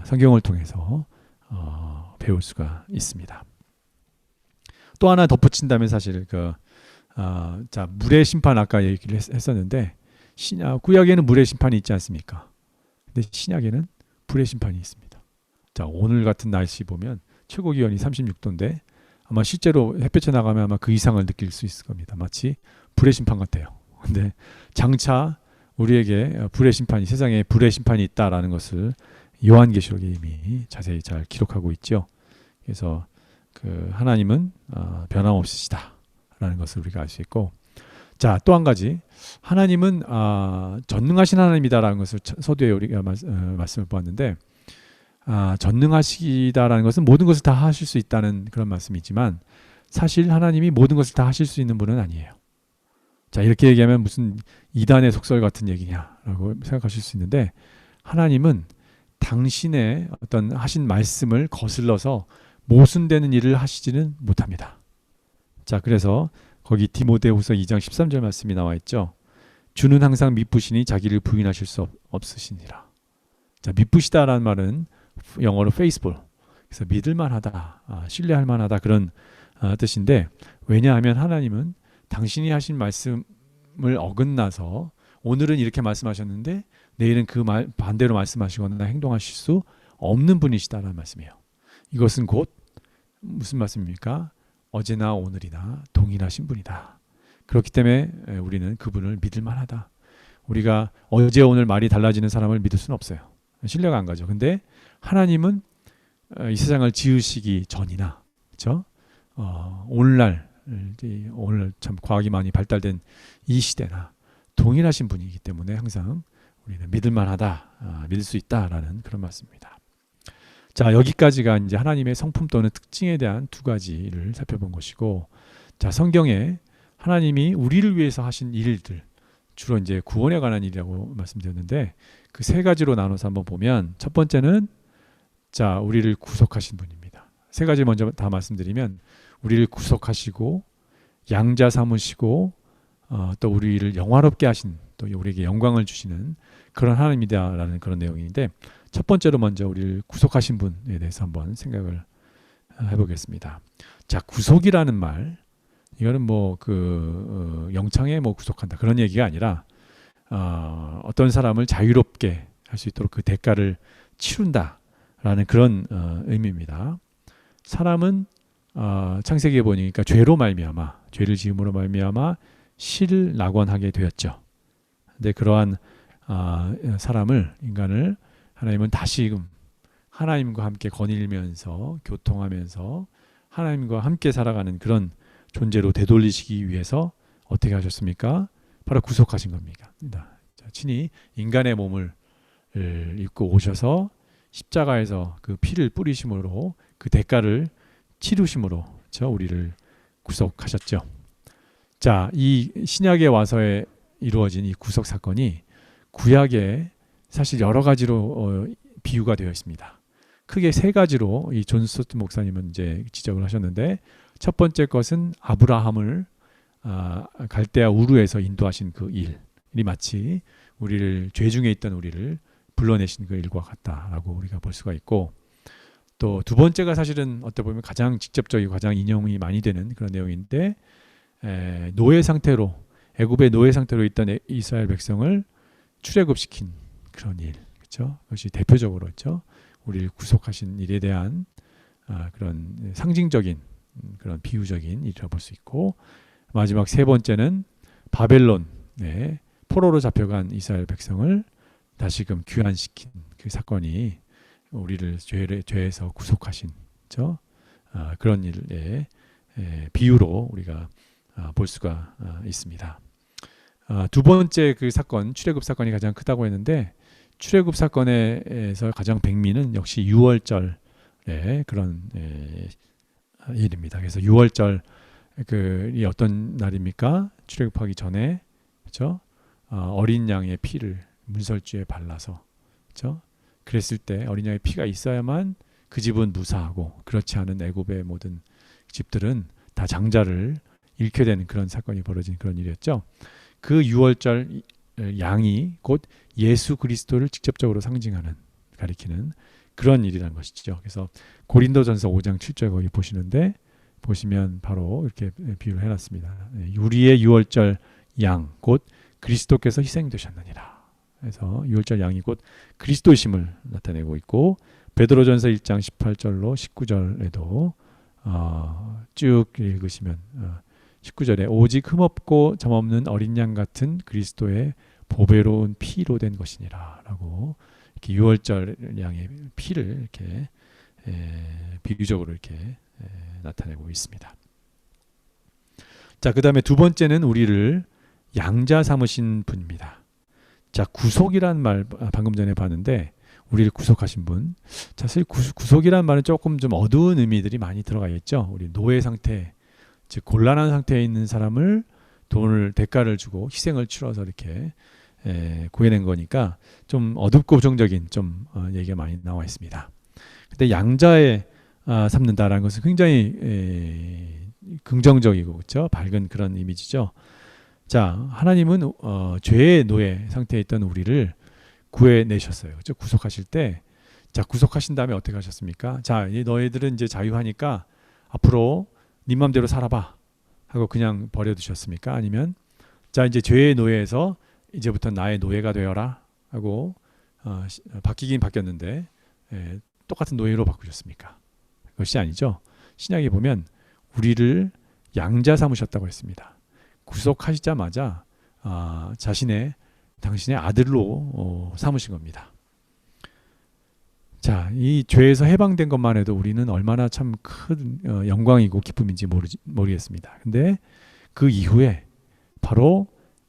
성경을 통해서 배울 수가 있습니다. 또 하나 덧붙인다면 사실 자, 물의 심판 아까 얘기를 했었는데 구약에는 물의 심판이 있지 않습니까? 근데 신약에는 불의 심판이 있습니다. 자, 오늘 같은 날씨 보면 최고 기온이 36도인데 아마 실제로 햇볕에 나가면 아마 그 이상을 느낄 수 있을 겁니다. 마치 불의 심판 같아요. 근데 장차 우리에게 불의 심판이, 세상에 불의 심판이 있다라는 것을 요한계시록에 이미 자세히 잘 기록하고 있죠. 그래서 하나님은 변함없으시다라는 것을 우리가 알 수 있고, 자, 또 한 가지, 하나님은 전능하신 하나님이다라는 것을 서두에 우리가 말씀을 보았는데, 전능하시다라는 것은 모든 것을 다 하실 수 있다는 그런 말씀이지만 사실 하나님이 모든 것을 다 하실 수 있는 분은 아니에요. 자, 이렇게 얘기하면 무슨 이단의 속설 같은 얘기냐라고 생각하실 수 있는데, 하나님은 당신의 어떤 하신 말씀을 거슬러서 모순되는 일을 하시지는 못합니다. 자, 그래서 거기 디모데후서 2장 13절 말씀이 나와 있죠. 주는 항상 미쁘시니 자기를 부인하실 수 없으시니라. 자, 미쁘시다라는 말은 영어로 faithful, 그래서 믿을만하다, 신뢰할 만하다, 그런 뜻인데, 왜냐하면 하나님은 당신이 하신 말씀을 어긋나서 오늘은 이렇게 말씀하셨는데 내일은 그 반대로 말씀하시거나 행동하실 수 없는 분이시다라는 말씀이에요. 이것은 곧 무슨 말씀입니까? 어제나 오늘이나 동일하신 분이다. 그렇기 때문에 우리는 그분을 믿을 만하다. 우리가 어제 오늘 말이 달라지는 사람을 믿을 수는 없어요. 신뢰가 안 가죠. 근데 하나님은 이 세상을 지으시기 전이나, 그렇죠? 오늘 참 과학이 많이 발달된 이 시대나 동일하신 분이기 때문에 항상 우리는 믿을 만하다, 믿을 수 있다라는 그런 말씀입니다. 자, 여기까지가 이제 하나님의 성품 또는 특징에 대한 두 가지를 살펴본 것이고, 자, 성경에 하나님이 우리를 위해서 하신 일들, 주로 이제 구원에 관한 일이라고 말씀드렸는데 그 세 가지로 나눠서 한번 보면, 첫 번째는 자, 우리를 구속하신 분입니다. 세 가지 먼저 다 말씀드리면, 우리를 구속하시고 양자 삼으시고 또 우리를 영화롭게 하신, 또 우리에게 영광을 주시는 그런 하나님이다라는 그런 내용인데, 첫 번째로 먼저 우리를 구속하신 분에 대해서 한번 생각을 해보겠습니다. 자, 구속이라는 말, 이거는 영창에 구속한다 그런 얘기가 아니라 어떤 사람을 자유롭게 할 수 있도록 그 대가를 치룬다라는 그런 의미입니다. 사람은 창세기에 보니까 죄로 말미암아, 죄를 지음으로 말미암아 시를 낙원하게 되었죠. 근데 그러한 인간을 하나님은 다시금 하나님과 함께 거닐면서 교통하면서 하나님과 함께 살아가는 그런 존재로 되돌리시기 위해서 어떻게 하셨습니까? 바로 구속하신 겁니다. 친히 인간의 몸을 입고 오셔서 십자가에서 그 피를 뿌리심으로 그 대가를 치르심으로 우리를 구속하셨죠. 자, 이 신약에 와서에 이루어진 이 구속 사건이 구약에 사실 여러 가지로 비유가 되어 있습니다. 크게 세 가지로 이 존 스토트 목사님은 이제 지적을 하셨는데, 첫 번째 것은 아브라함을 갈대아 우르에서 인도하신 그 일이 마치 우리를, 죄 중에 있던 우리를 불러내신 그 일과 같다라고 우리가 볼 수가 있고, 또 두 번째가 사실은 어떻게 보면 가장 직접적이고 가장 인용이 많이 되는 그런 내용인데, 노예 상태로, 애굽의 노예 상태로 있던 이스라엘 백성을 출애굽시킨 그런 일, 그렇죠? 그것이 대표적으로, 그렇죠? 우리를 구속하신 일에 대한 그런 상징적인 그런 비유적인 일이라고 볼 수 있고, 마지막 세 번째는 바벨론에 포로로 잡혀간 이스라엘 백성을 다시금 귀환시킨 그 사건이 우리를 죄에서 구속하신, 그렇죠? 그런 일의 비유로 우리가 볼 수가 있습니다. 두 번째 그 사건, 출애굽 사건이 가장 크다고 했는데, 출애굽 사건에서 가장 백미는 역시 유월절의 그런 일입니다. 그래서 유월절이 어떤 날입니까? 출애굽하기 전에, 그렇죠? 어린 양의 피를 문설주에 발라서, 그렇죠? 그랬을 때 어린 양의 피가 있어야만 그 집은 무사하고, 그렇지 않은 애굽의 모든 집들은 다 장자를 잃게 되는 그런 사건이 벌어진 그런 일이었죠. 그 유월절 양이 곧 예수 그리스도를 직접적으로 상징하는 가리키는 그런 일이라는 것이죠. 그래서 고린도전서 5장 7절 거기 보시면 바로 이렇게 비유를 해놨습니다. 우리의 유월절 양 곧 그리스도께서 희생되셨느니라. 그래서 유월절 양이 곧 그리스도심을 나타내고 있고 베드로전서 1장 18절로 19절에도 쭉 읽으시면 19절에 오직 흠없고 점없는 어린 양 같은 그리스도의 보배로운 피로 된 것이니라 라고 이렇게 유월절 양의 피를 이렇게 비유적으로 이렇게 나타내고 있습니다. 자, 그 다음에 두 번째는 우리를 양자 삼으신 분입니다. 자, 구속이란 말 방금 전에 봤는데 우리를 구속하신 분. 자, 사실 구속이란 말은 조금 좀 어두운 의미들이 많이 들어가 있죠. 우리 노예 상태, 즉 곤란한 상태에 있는 사람을 대가를 주고 희생을 치러서 이렇게 구해낸 거니까 좀 어둡고 부정적인 좀 얘기가 많이 나와 있습니다. 근데 양자에 삼는다라는 것은 굉장히 긍정적이고 그렇죠? 밝은 그런 이미지죠. 자, 하나님은 죄의 노예 상태에 있던 우리를 구해내셨어요. 그렇죠? 구속하실 때, 자, 구속하신 다음에 어떻게 하셨습니까? 자, 너희들은 이제 자유하니까 앞으로 네 맘대로 살아봐 하고 그냥 버려두셨습니까? 아니면 자, 이제 죄의 노예에서 이제부터 나의 노예가 되어라 하고 바뀌긴 바뀌었는데 똑같은 노예로 바꾸셨습니까? 그것이 아니죠. 신약에 보면 우리를 양자 삼으셨다고 했습니다. 구속하시자마자 당신의 아들로 삼으신 겁니다. 자, 이 죄에서 해방된 것만 해도 우리는 얼마나 참 큰 영광이고 기쁨인지 모르겠습니다. 근데 그 이후에 바로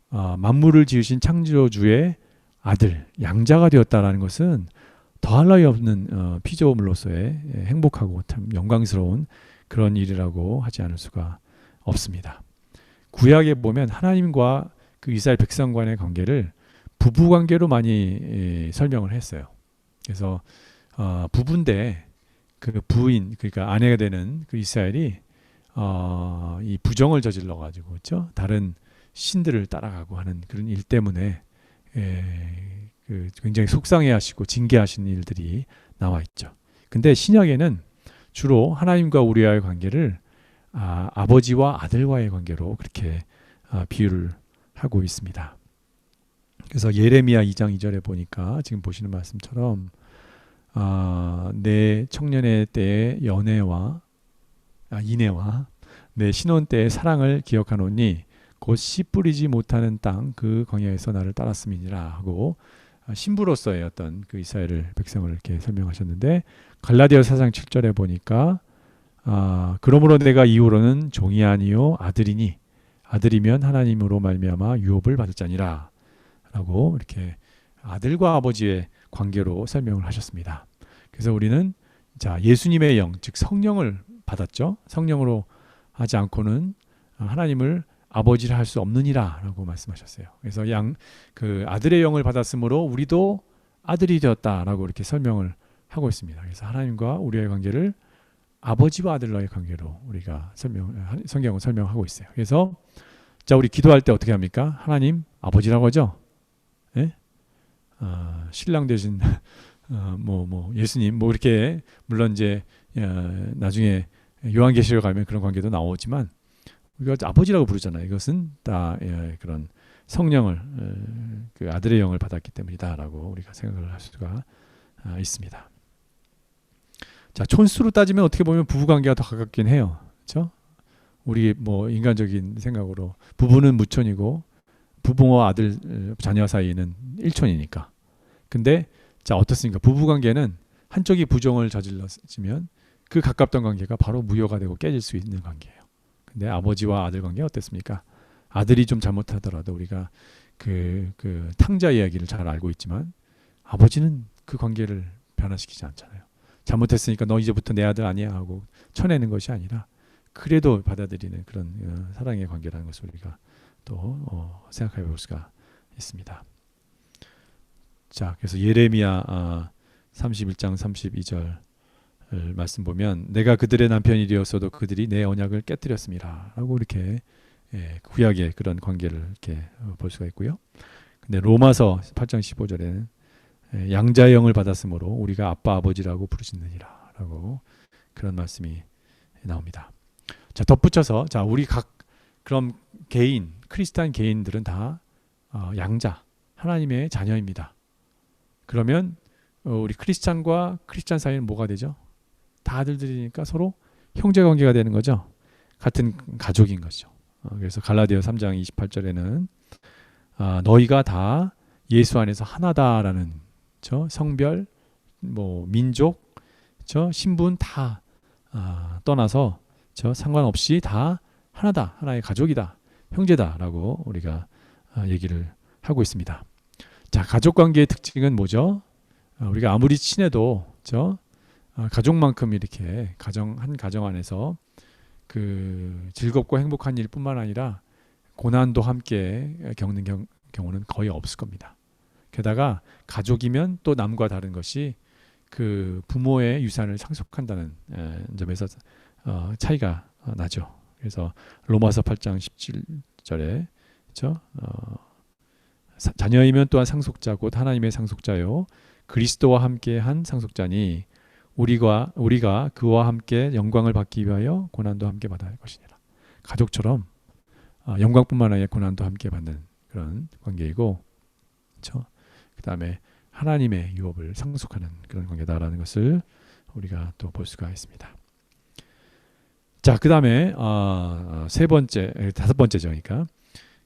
만물을 지으신 창조주의 아들, 양자가 되었다라는 것은 더할 나위 없는 피조물로서의 행복하고 참 영광스러운 그런 일이라고 하지 않을 수가 없습니다. 구약에 보면 하나님과 그 이스라엘 백성 간의 관계를 부부 관계로 많이 설명을 했어요. 그래서 부부인데 그 부인, 그러니까 아내가 되는 그 이스라엘이 이 부정을 저질러 가지고 그렇죠? 다른 신들을 따라가고 하는 그런 일 때문에 굉장히 속상해하시고 징계하시는 일들이 나와 있죠. 근데 신약에는 주로 하나님과 우리와의 관계를 아버지와 아들과의 관계로 그렇게 비유를 하고 있습니다. 그래서 예레미야 2장 2절에 보니까 지금 보시는 말씀처럼 내 청년의 때의 인애와 내 신혼 때의 사랑을 기억하노니 곧 씨 뿌리지 못하는 땅 그 광야에서 나를 따랐음이니라 하고 신부로서의 어떤 그 이스라엘 백성을 이렇게 설명하셨는데 갈라디아서 4장 7절에 보니까 그러므로 내가 이후로는 종이 아니요 아들이니 아들이면 하나님으로 말미암아 유업을 받았자니라 라고 이렇게 아들과 아버지의 관계로 설명을 하셨습니다. 그래서 우리는 자, 예수님의 영, 즉 성령을 받았죠. 성령으로 하지 않고는 하나님을 아버지를 할 수 없느니라 라고 말씀하셨어요. 그래서 그 아들의 영을 받았으므로 우리도 아들이 되었다라고 이렇게 설명을 하고 있습니다. 그래서 하나님과 우리의 관계를 아버지와 아들과의 관계로 우리가 성경은 설명하고 있어요. 그래서 자, 우리 기도할 때 어떻게 합니까? 하나님 아버지라고 하죠. 예? 신랑 되신 예수님 이렇게 물론 이제 나중에 요한계시록 가면 그런 관계도 나오지만 우리가 아버지라고 부르잖아요. 이것은 다 그런 성령을 그 아들의 영을 받았기 때문이다라고 우리가 생각을 할 수가 있습니다. 자, 촌수로 따지면 어떻게 보면 부부 관계가 더 가깝긴 해요. 그렇죠? 우리 인간적인 생각으로 부부는 무촌이고 부부와 아들 자녀 사이는 일촌이니까. 근데 자, 어떻습니까? 부부 관계는 한쪽이 부정을 저질렀으면 그 가깝던 관계가 바로 무효가 되고 깨질 수 있는 관계예요. 근데 아버지와 아들 관계 어땠습니까? 아들이 좀 잘못하더라도 우리가 그 탕자 이야기를 잘 알고 있지만 아버지는 그 관계를 변화시키지 않잖아요. 잘못했으니까 너 이제부터 내 아들 아니야 하고 쳐내는 것이 아니라 그래도 받아들이는 그런 사랑의 관계라는 것을 우리가 또 생각해 볼 수가 있습니다. 자, 그래서 예레미야 31장 32절 말씀 보면 내가 그들의 남편이 되었어도 그들이 내 언약을 깨뜨렸습니다 라고 이렇게 구약의 그런 관계를 이렇게 볼 수가 있고요. 근데 로마서 8장 15절에는 양자의 영을 받았으므로 우리가 아빠 아버지라고 부르시느니라 라고 그런 말씀이 나옵니다. 자, 덧붙여서 자, 우리 각 그럼 개인 크리스찬 개인들은 다 양자 하나님의 자녀입니다. 그러면 우리 크리스찬과 크리스찬 사이는 뭐가 되죠? 다 아들들이니까 서로 형제 관계가 되는 거죠. 같은 가족인 거죠. 그래서 갈라디아 3장 28절에는 너희가 다 예수 안에서 하나다라는 성별, 뭐 민족, 신분 다 떠나서 상관없이 다 하나다, 하나의 가족이다, 형제다라고 우리가 얘기를 하고 있습니다. 자, 가족 관계의 특징은 뭐죠? 우리가 아무리 친해도 가족만큼 이렇게 한 가정 안에서 그 즐겁고 행복한 일뿐만 아니라 고난도 함께 겪는 경우는 거의 없을 겁니다. 게다가 가족이면 또 남과 다른 것이 그 부모의 유산을 상속한다는 점에서 차이가 나죠. 그래서 로마서 8장 17절에 자녀이면 또한 상속자 곧 하나님의 상속자요 그리스도와 함께 한 상속자니 우리가 그와 함께 영광을 받기 위하여 고난도 함께 받아야 할 것이니라. 가족처럼 영광뿐만 아니라 고난도 함께 받는 그런 관계이고, 그 다음에 하나님의 유업을 상속하는 그런 관계다라는 것을 우리가 또 볼 수가 있습니다. 자, 그 다음에 다섯 번째죠. 그러니까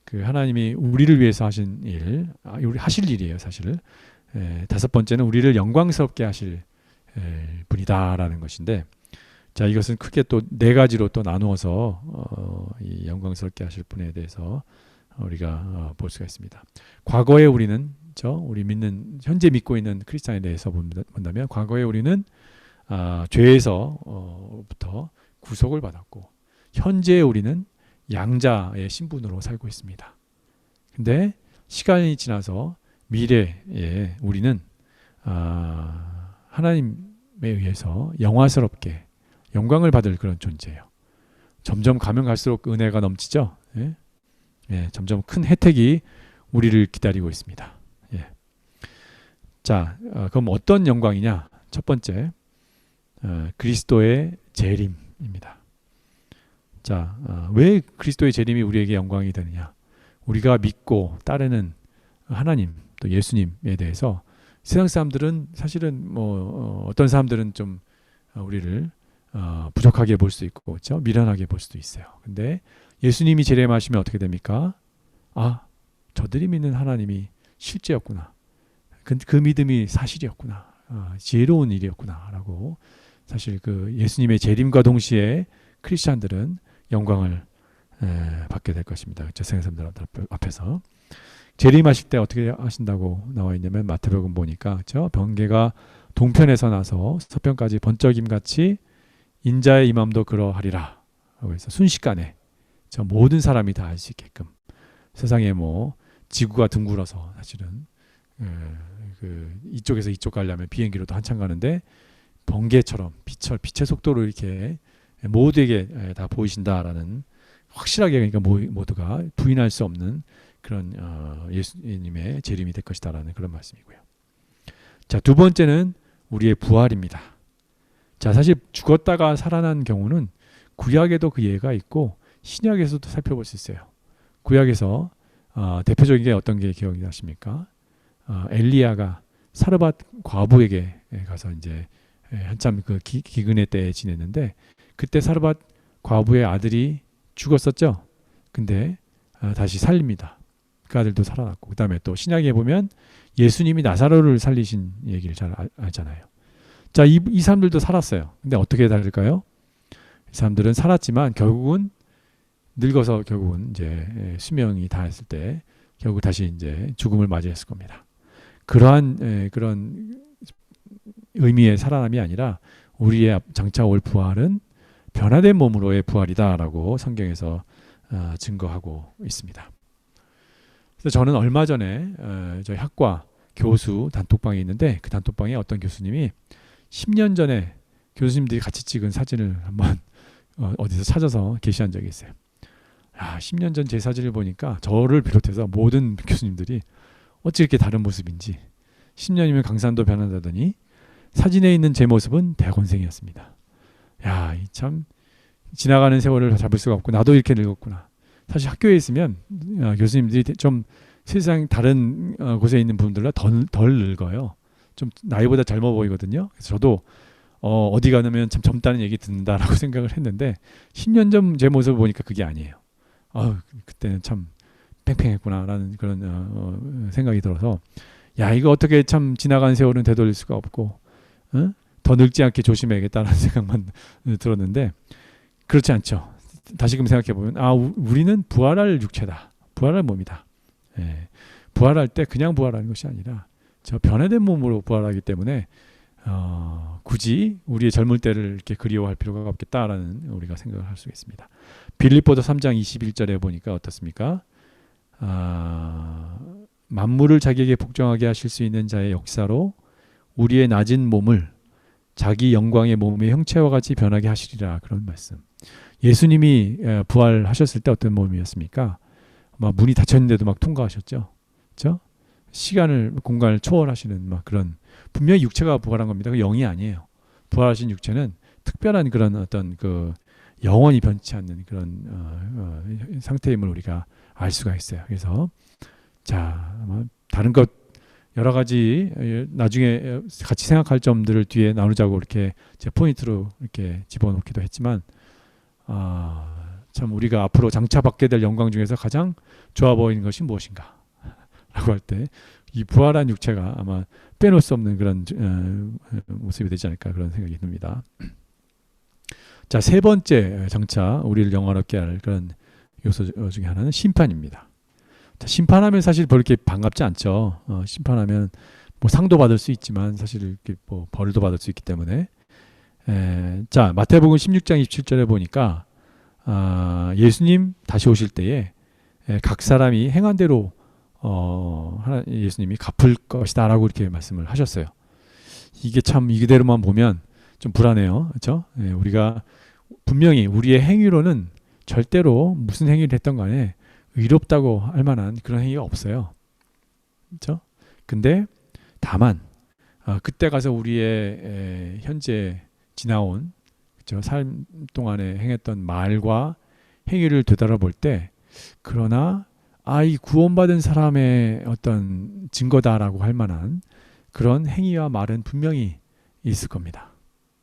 그 하나님이 우리를 위해서 하신 일, 우리 하실 일이에요, 사실. 다섯 번째는 우리를 영광스럽게 하실 분이다라는 것인데, 자, 이것은 크게 또 네 가지로 또 나누어서 이 영광스럽게 하실 분에 대해서 우리가 볼 수가 있습니다. 과거에 우리는 우리 현재 믿고 있는 크리스찬에 대해서 본다면 과거에 우리는 죄에서부터 구속을 받았고 현재 우리는 양자의 신분으로 살고 있습니다. 근데 시간이 지나서 미래에 우리는 하나님에 의해서 영화스럽게 영광을 받을 그런 존재예요. 점점 가면 갈수록 은혜가 넘치죠. 점점 큰 혜택이 우리를 기다리고 있습니다. 자, 그럼 어떤 영광이냐? 첫 번째, 그리스도의 재림입니다. 자, 왜 그리스도의 재림이 우리에게 영광이 되느냐? 우리가 믿고 따르는 하나님 또 예수님에 대해서 세상 사람들은 사실은 어떤 사람들은 좀 우리를 부족하게 볼 수 있고 미련하게 볼 수도 있어요. 근데 예수님이 재림하시면 어떻게 됩니까? 저들이 믿는 하나님이 실제였구나. 그 믿음이 사실이었구나. 지혜로운 일이었구나라고 사실 그 예수님의 재림과 동시에 크리스찬들은 영광을 받게 될 것입니다. 세상 사람들 앞에서 재림하실 때 어떻게 하신다고 나와 있냐면 마태복음 보니까 번개가 동편에서 나서 서편까지 번쩍임 같이 인자의 임함도 그러하리라. 그래서 순식간에 모든 사람이 다 알 수 있게끔 세상에 지구가 둥글어서 사실은 이쪽에서 이쪽 가려면 비행기로도 한참 가는데 번개처럼 빛의 속도로 이렇게 모두에게 다 보이신다라는 확실하게 그러니까 모두가 부인할 수 없는 그런 예수님의 재림이 될 것이다라는 그런 말씀이고요. 자, 두 번째는 우리의 부활입니다. 자, 사실 죽었다가 살아난 경우는 구약에도 그 예가 있고 신약에서도 살펴볼 수 있어요. 구약에서 대표적인 게 어떤 게 기억이 나십니까? 엘리야가 사르밧 과부에게 가서 이제 한참 그 기근의 때에 지냈는데 그때 사르밧 과부의 아들이 죽었었죠. 근데 다시 살립니다. 그 아들도 살아났고 그 다음에 또 신약에 보면 예수님이 나사로를 살리신 얘기를 잘 알잖아요. 자, 이 사람들도 살았어요. 근데 어떻게 다를까요? 이 사람들은 살았지만 결국은 늙어서 결국은 이제 수명이 다했을 때 결국 다시 이제 죽음을 맞이했을 겁니다. 그러한 그런 의미의 살아남이 아니라 우리의 장차 올 부활은 변화된 몸으로의 부활이다라고 성경에서 증거하고 있습니다. 그래서 저는 얼마 전에 저희 학과 교수 단톡방이 있는데 그 단톡방에 어떤 교수님이 10년 전에 교수님들이 같이 찍은 사진을 한번 어디서 찾아서 게시한 적이 있어요. 10년 전 제 사진을 보니까 저를 비롯해서 모든 교수님들이 어찌 이렇게 다른 모습인지 10년이면 강산도 변한다더니 사진에 있는 제 모습은 대학원생이었습니다. 야, 이 참 지나가는 세월을 잡을 수가 없고 나도 이렇게 늙었구나. 사실 학교에 있으면 교수님들이 좀 세상 다른 곳에 있는 분들보다 덜 늙어요. 좀 나이보다 젊어 보이거든요. 그래서 저도 어디 가면 참 젊다는 얘기 듣는다라고 생각을 했는데 10년 전 제 모습을 보니까 그게 아니에요. 그때는 참 팽팽했구나라는 그런 생각이 들어서 야, 이거 어떻게 참 지나간 세월은 되돌릴 수가 없고 더 늙지 않게 조심해야겠다는 생각만 들었는데 그렇지 않죠. 다시금 생각해보면 우리는 부활할 육체다. 부활할 몸이다. 예. 부활할 때 그냥 부활하는 것이 아니라 저 변화된 몸으로 부활하기 때문에 굳이 우리의 젊을 때를 이렇게 그리워할 필요가 없겠다라는 우리가 생각을 할 수 있습니다. 빌립보서 3장 21절에 보니까 어떻습니까? 만물을 자기에게 복종하게 하실 수 있는 자의 역사로 우리의 낮은 몸을 자기 영광의 몸의 형체와 같이 변하게 하시리라. 그런 말씀. 예수님이 부활하셨을 때 어떤 몸이었습니까? 막 문이 닫혔는데도 막 통과하셨죠. 그렇죠? 시간을 공간을 초월하시는 막 그런 분명히 육체가 부활한 겁니다. 그 영이 아니에요. 부활하신 육체는 특별한 그런 어떤 그 영원히 변치 않는 그런 상태임을 우리가 알 수가 있어요. 그래서 자, 다른 것 여러 가지 나중에 같이 생각할 점들을 뒤에 나누자고 이렇게 제 포인트로 이렇게 집어넣기도 했지만 참 우리가 앞으로 장차받게 될 영광 중에서 가장 좋아 보이는 것이 무엇인가? 라고 할 때 이 부활한 육체가 아마 빼놓을 수 없는 그런 모습이 되지 않을까 그런 생각이 듭니다. 자, 세 번째 장차 우리를 영화롭게 할 그런 요소 중에 하나는 심판입니다. 자, 심판하면 사실 별로 이렇게 반갑지 않죠. 심판하면 뭐 상도 받을 수 있지만 사실 이렇게 뭐 벌도 받을 수 있기 때문에 자, 마태복음 16장 27절에 보니까 예수님 다시 오실 때에 각 사람이 행한 대로 예수님이 갚을 것이다라고 이렇게 말씀을 하셨어요. 이게 참 이대로만 보면 좀 불안해요. 그렇죠? 우리가 분명히 우리의 행위로는 절대로 무슨 행위를 했던 간에 의롭다고 할 만한 그런 행위가 없어요. 그렇죠? 근데 다만 그때 가서 우리의 현재 지나온 그렇죠? 삶 동안에 행했던 말과 행위를 되돌아볼 때 그러나 이 구원받은 사람의 어떤 증거다라고 할 만한 그런 행위와 말은 분명히 있을 겁니다.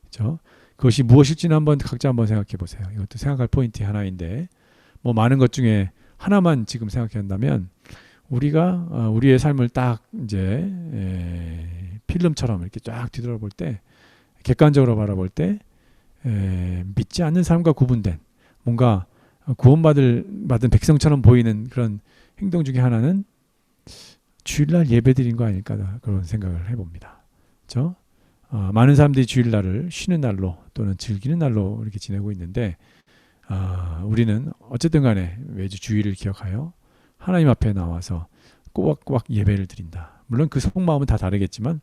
그렇죠? 그것이 무엇일지는 각자 한번 생각해 보세요. 이것도 생각할 포인트 하나인데 뭐 많은 것 중에 하나만 지금 생각한다면 우리가 우리의 삶을 딱 이제 필름처럼 이렇게 쫙 뒤돌아볼 때 객관적으로 바라볼 때 믿지 않는 사람과 구분된 뭔가 구원받은 백성처럼 보이는 그런 행동 중에 하나는 주일날 예배드린 거 아닐까 그런 생각을 해봅니다. 그렇죠? 많은 사람들이 주일날을 쉬는 날로 또는 즐기는 날로 이렇게 지내고 있는데 우리는 어쨌든 간에 매주 주일을 기억하여 하나님 앞에 나와서 꼬박꼬박 예배를 드린다. 물론 그 속마음은 다 다르겠지만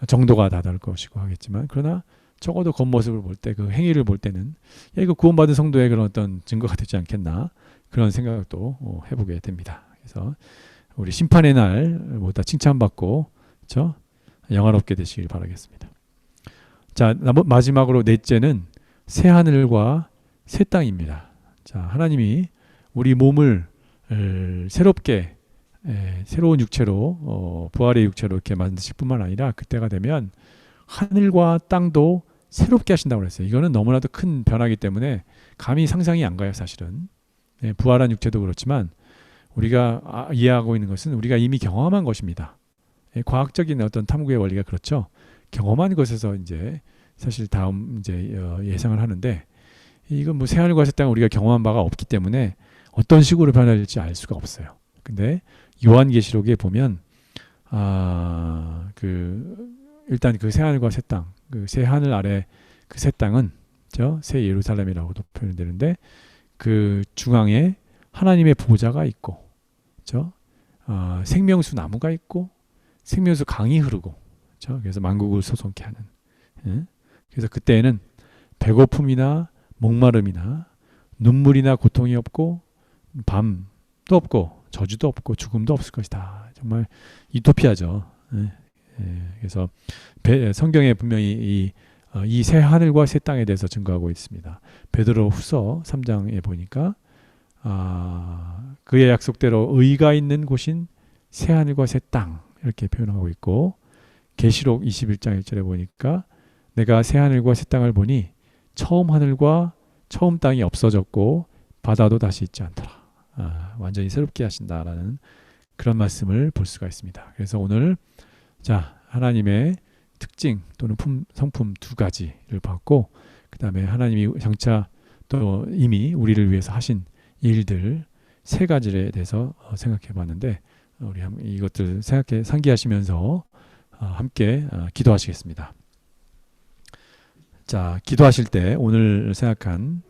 정도가 다 다를 것이고 하겠지만 그러나 적어도 겉모습을 볼 때 그 행위를 볼 때는 이거 구원받은 성도의 그런 어떤 증거가 되지 않겠나 그런 생각도 해보게 됩니다. 그래서 우리 심판의 날보다 칭찬받고 그렇죠? 영화롭게 되시길 바라겠습니다. 자, 마지막으로 넷째는 새 하늘과 새 땅입니다. 자, 하나님이 우리 몸을 새롭게 새로운 육체로 부활의 육체로 이렇게 만드실 뿐만 아니라 그때가 되면 하늘과 땅도 새롭게 하신다고 그랬어요. 이거는 너무나도 큰 변화이기 때문에 감히 상상이 안 가요, 사실은. 부활한 육체도 그렇지만 우리가 이해하고 있는 것은 우리가 이미 경험한 것입니다. 과학적인 어떤 탐구의 원리가 그렇죠. 경험한 것에서 이제 사실 다음 이제 예상을 하는데 이건 뭐 새하늘과 새 땅을 우리가 경험한 바가 없기 때문에 어떤 식으로 변할지 알 수가 없어요. 근데 요한계시록에 보면 일단 그 새하늘과 새 땅, 그 새하늘 아래 그 새 땅은 새 예루살렘이라고도 표현되는데 그 중앙에 하나님의 보좌가 있고, 생명수 나무가 있고, 생명수 강이 흐르고, 그래서 만국을 소송케 하는. 그래서 그때에는 배고픔이나 목마름이나 눈물이나 고통이 없고 밤도 없고 저주도 없고 죽음도 없을 것이다. 정말 유토피아죠. 그래서 성경에 분명히 이 새 하늘과 새 땅에 대해서 증거하고 있습니다. 베드로후서 3장에 보니까 그의 약속대로 의가 있는 곳인 새 하늘과 새 땅 이렇게 표현하고 있고, 계시록 21장 1절에 보니까 내가 새 하늘과 새 땅을 보니 처음 하늘과 처음 땅이 없어졌고 바다도 다시 있지 않더라. 완전히 새롭게 하신다라는 그런 말씀을 볼 수가 있습니다. 그래서 오늘 하나님의 특징 또는 성품 두 가지를 봤고, 그 다음에 하나님이 장차 또 이미 우리를 위해서 하신 일들 세 가지에 대해서 생각해 봤는데, 우리 이것들 상기하시면서 함께 기도하시겠습니다. 기도하실 때 오늘 생각한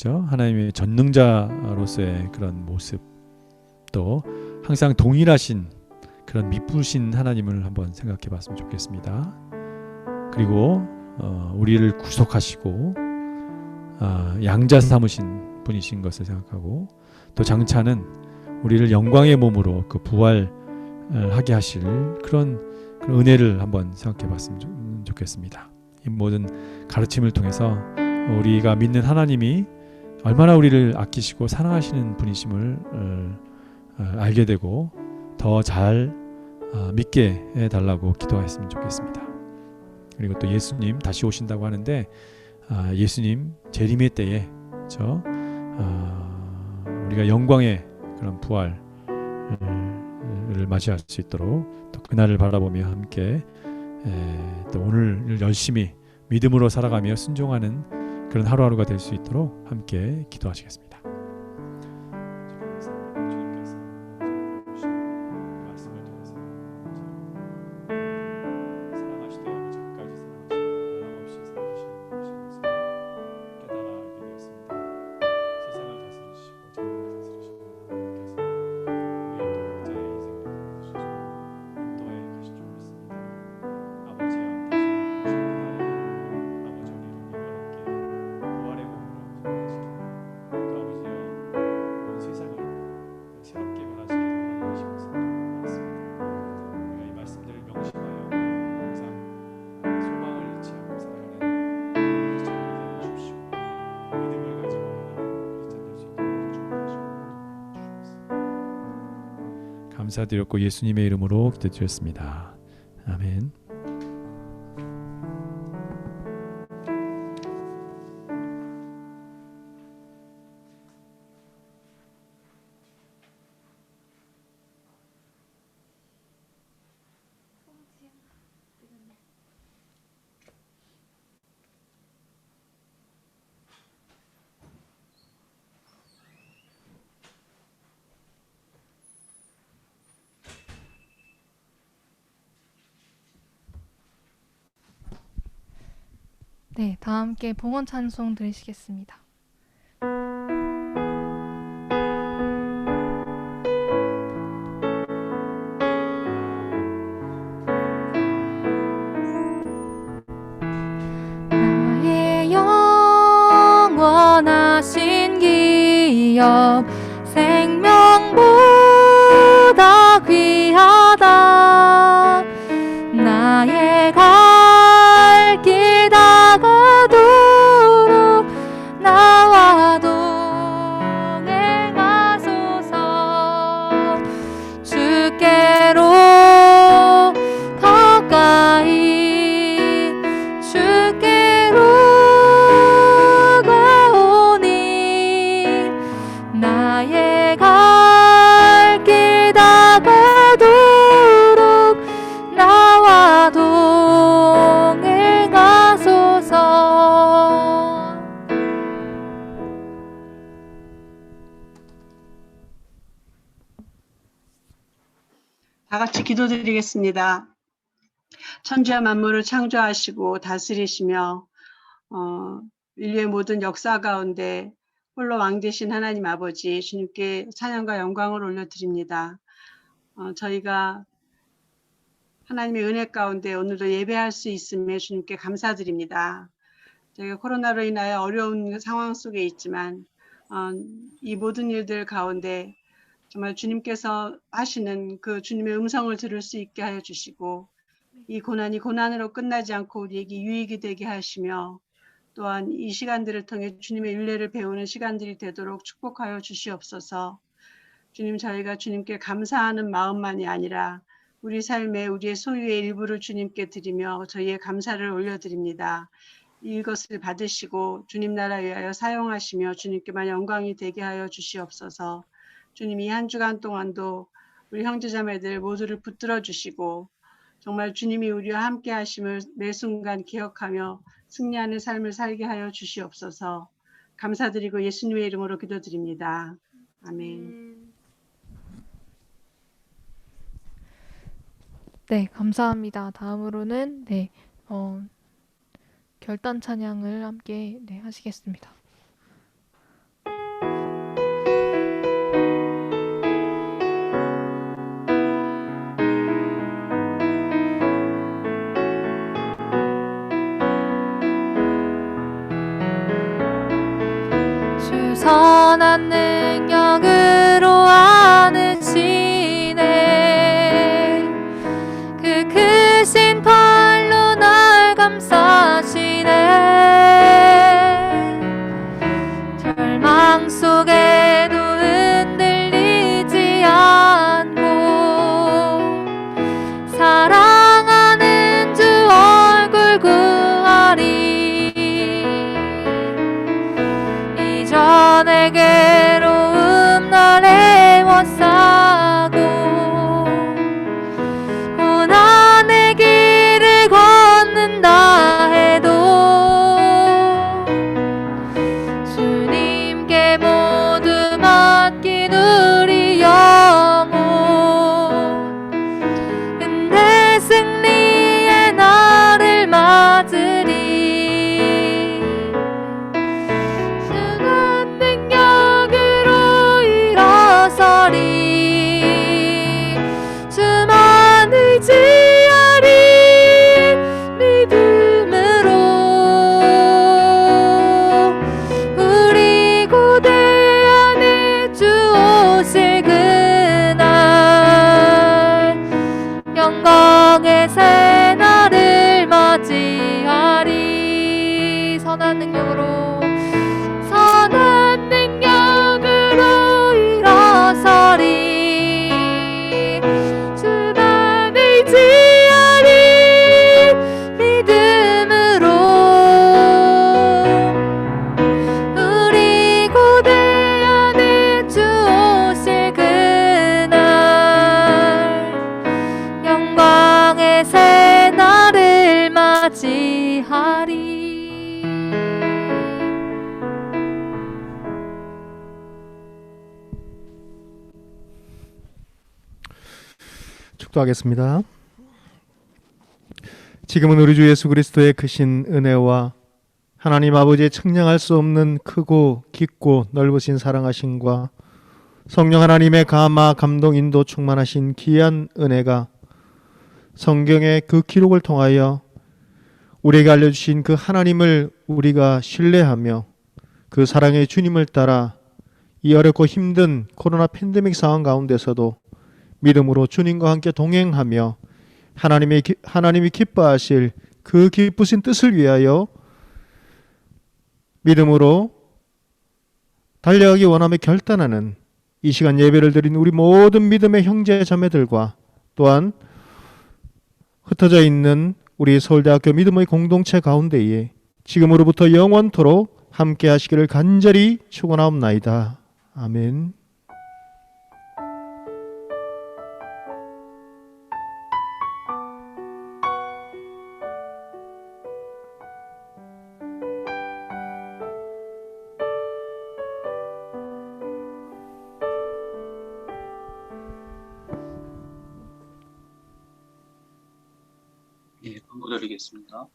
하나님의 전능자로서의 그런 모습, 또 항상 동일하신 그런 미쁘신 하나님을 한번 생각해 봤으면 좋겠습니다. 그리고 우리를 구속하시고 양자 삼으신 분이신 것을 생각하고, 또 장차는 우리를 영광의 몸으로 그 부활하게 하실 그런 은혜를 한번 생각해 봤으면 좋겠습니다. 이 모든 가르침을 통해서 우리가 믿는 하나님이 얼마나 우리를 아끼시고 사랑하시는 분이심을 알게 되고 더 잘 믿게 해달라고 기도했으면 좋겠습니다. 그리고 또 예수님 다시 오신다고 하는데, 예수님 재림의 때에 우리가 영광의 그런 부활을 맞이할 수 있도록 또 그날을 바라보며 함께 또 오늘 열심히 믿음으로 살아가며 순종하는 그런 하루하루가 될 수 있도록 함께 기도하시겠습니다. 감사드렸고 예수님의 이름으로 기도드렸습니다. 아멘. 네, 다 함께 봉헌 찬송 들으시겠습니다. 나의 영원하신 기업 생명보다 귀하다. 나의 갈 길 다가도록 나와 동행하소서. 주께로 가까이 주께로 가오니 나의 갈 길 다가도록 나와 동행하소서. 다 같이 기도드리겠습니다. 천지와 만물을 창조하시고 다스리시며 인류의 모든 역사 가운데 홀로 왕 되신 하나님 아버지, 주님께 찬양과 영광을 올려드립니다. 저희가 하나님의 은혜 가운데 오늘도 예배할 수 있음에 주님께 감사드립니다. 저희가 코로나로 인하여 어려운 상황 속에 있지만 이 모든 일들 가운데 정말 주님께서 하시는 그 주님의 음성을 들을 수 있게 하여 주시고 이 고난이 고난으로 끝나지 않고 우리에게 유익이 되게 하시며 또한 이 시간들을 통해 주님의 윤례를 배우는 시간들이 되도록 축복하여 주시옵소서. 주님, 저희가 주님께 감사하는 마음만이 아니라 우리 삶에 우리의 소유의 일부를 주님께 드리며 저희의 감사를 올려드립니다. 이것을 받으시고 주님 나라에 위하여 사용하시며 주님께만 영광이 되게 하여 주시옵소서. 주님, 이 한 주간 동안도 우리 형제자매들 모두를 붙들어 주시고 정말 주님이 우리와 함께 하심을 매 순간 기억하며 승리하는 삶을 살게 하여 주시옵소서. 감사드리고 예수님의 이름으로 기도드립니다. 아멘. 네, 감사합니다. 다음으로는 결단 찬양을 함께 하시겠습니다. 주 선한 능력으로 안으시네 그 크신 팔로 날 감싸시네 절망 속에도 흔들리지 않고 사랑하는 주 얼굴 구하리 이전에 괴로움 날 애워싸고 고난의 길을 걷는다 해도 주님께 모두 맡긴 우리 영혼 은혜 승리의 날을 맞으리 순한 능력으로 일어서리 주만 의지하리 믿음으로 우리 고대 안에 주 오실 그날 영광의 새 날을 맞이하리 선한 능력으로 일어서리 주만 의지하리 믿음으로 우리 고대 안에 주 오실 그날 영광의 새 날을 맞이하리. 축도하겠습니다. 지금은 우리 주 예수 그리스도의 크신 은혜와 하나님 아버지의 측량할 수 없는 크고 깊고 넓으신 사랑하심과 성령 하나님의 감화 감동 인도 충만하신 귀한 은혜가 성경의 그 기록을 통하여 우리에게 알려주신 그 하나님을 우리가 신뢰하며 그 사랑의 주님을 따라 이 어렵고 힘든 코로나 팬데믹 상황 가운데서도 믿음으로 주님과 함께 동행하며 하나님이 기뻐하실 그 기쁘신 뜻을 위하여 믿음으로 달려가기 원하며 결단하는 이 시간 예배를 드린 우리 모든 믿음의 형제 자매들과 또한 흩어져 있는 우리 서울대학교 믿음의 공동체 가운데에 지금으로부터 영원토록 함께 하시기를 간절히 축원하옵나이다. 아멘. 예, 광고 드리겠습니다.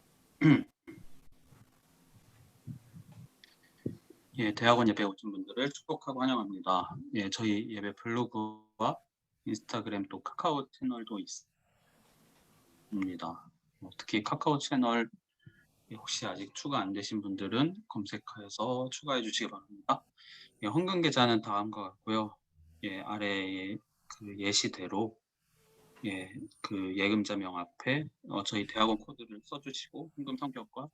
예, 대학원 예배 오신 분들을 축복하고 환영합니다. 예, 저희 예배 블로그와 인스타그램 또 카카오 채널도 있습니다. 특히 카카오 채널 혹시 아직 추가 안 되신 분들은 검색해서 추가해 주시기 바랍니다. 예, 헌금 계좌는 다음과 같고요. 아래의 그 예시대로 그 예금자명 앞에 저희 대학원 코드를 써주시고 헌금 성격과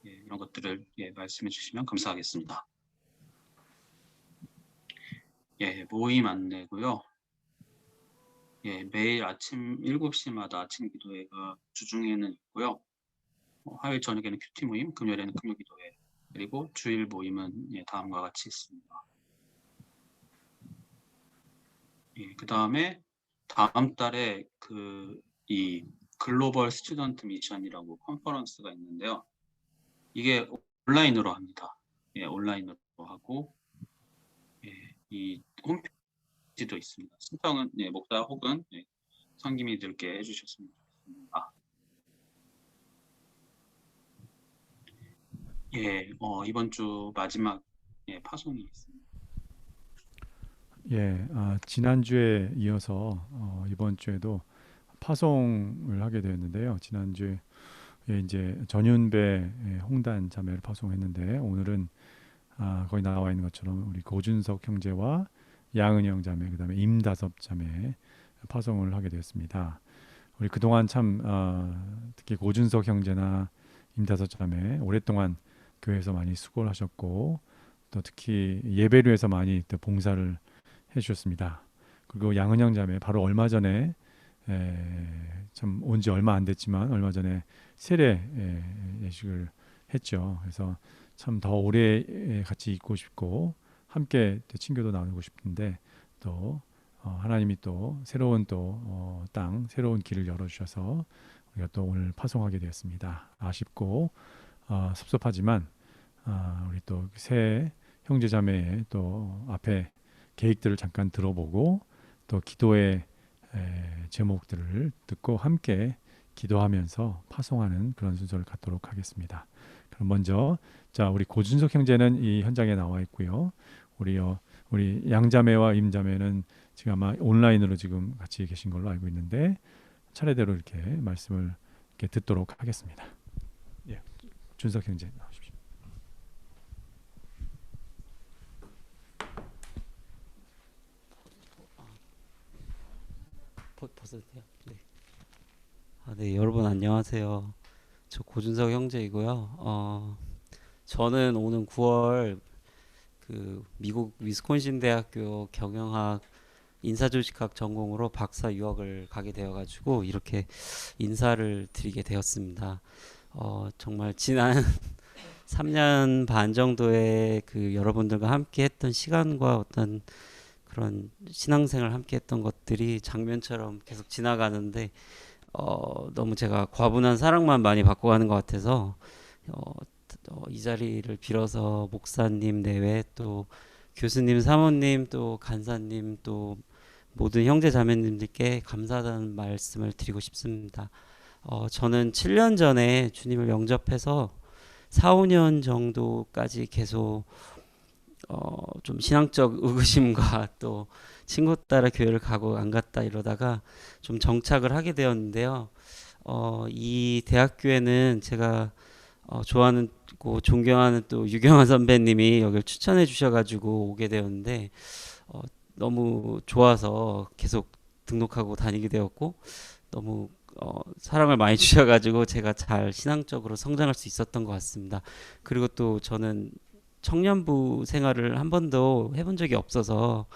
이런 것들을 말씀해 주시면 감사하겠습니다. 모임 안내고요. 매일 아침 7시마다 아침 기도회가 주중에는 있고요. 화요일 저녁에는 큐티 모임, 금요일에는 금요 기도회, 그리고 주일 모임은 다음과 같이 있습니다. 그 다음에 다음 달에 이 글로벌 스튜던트 미션이라고 컨퍼런스가 있는데요. 이게 온라인으로 합니다. 온라인으로 하고 이 홈페이지도 있습니다. 신청은 목사 혹은 성기미들께 해주셨으면 좋겠습니다. 이번 주 마지막 파송이 있습니다. 지난주에 이어서 이번 주에도 파송을 하게 되었는데요. 지난주에 이제 전윤배 홍단 자매를 파송했는데 오늘은 거기 나와 있는 것처럼 우리 고준석 형제와 양은영 자매, 그다음에 임다섭 자매 파송을 하게 되었습니다. 우리 그동안 참 특히 고준석 형제나 임다섭 자매 오랫동안 교회에서 많이 수고를 하셨고 또 특히 예배를 위해서 많이 또 봉사를 해주셨습니다. 그리고 양은영 자매 바로 얼마 전에 참 온 지 얼마 안 됐지만 얼마 전에 세례 예식을 했죠. 그래서 참 더 오래 같이 있고 싶고 함께 친교도 나누고 싶은데 또 하나님이 또 새로운 또 땅, 새로운 길을 열어주셔서 우리가 또 오늘 파송하게 되었습니다. 아쉽고 섭섭하지만 우리 또 새 형제자매의 또 앞에 계획들을 잠깐 들어보고 또 기도의 제목들을 듣고 함께 기도하면서 파송하는 그런 순서를 갖도록 하겠습니다. 그럼 먼저 우리 고준석 형제는 이 현장에 나와 있고요. 우리 양자매와 임자매는 지금 아마 온라인으로 지금 같이 계신 걸로 알고 있는데 차례대로 이렇게 말씀을 이렇게 듣도록 하겠습니다. 준석 형제 나오십시오. 벗어도 돼요? 네. 네, 여러분 안녕하세요. 저 고준석 형제이고요. 저는 오는 9월 그 미국 위스콘신 대학교 경영학 인사조직학 전공으로 박사 유학을 가게 되어가지고 이렇게 인사를 드리게 되었습니다. 정말 지난 3년 반 정도의 그 여러분들과 함께 했던 시간과 어떤 그런 신앙생활 함께 했던 것들이 장면처럼 계속 지나가는데 너무 제가 과분한 사랑만 많이 받고 가는 것 같아서 이 자리를 빌어서 목사님 내외 또 교수님, 사모님, 또 간사님, 또 모든 형제 자매님들께 감사하다는 말씀을 드리고 싶습니다. 저는 7년 전에 주님을 영접해서 4, 5년 정도까지 계속 좀 신앙적 의구심과 또 친구 따라 교회를 가고 안 갔다 이러다가 좀 정착을 하게 되었는데요. 이 대학교에는 제가 좋아하는 존경하는 또 유경환 선배님이 여기를 추천해 주셔가지고 오게 되었는데 너무 좋아서 계속 등록하고 다니게 되었고 너무 사랑을 많이 주셔가지고 제가 잘 신앙적으로 성장할 수 있었던 것 같습니다. 그리고 또 저는 청년부 생활을 한 번도 해본 적이 없어서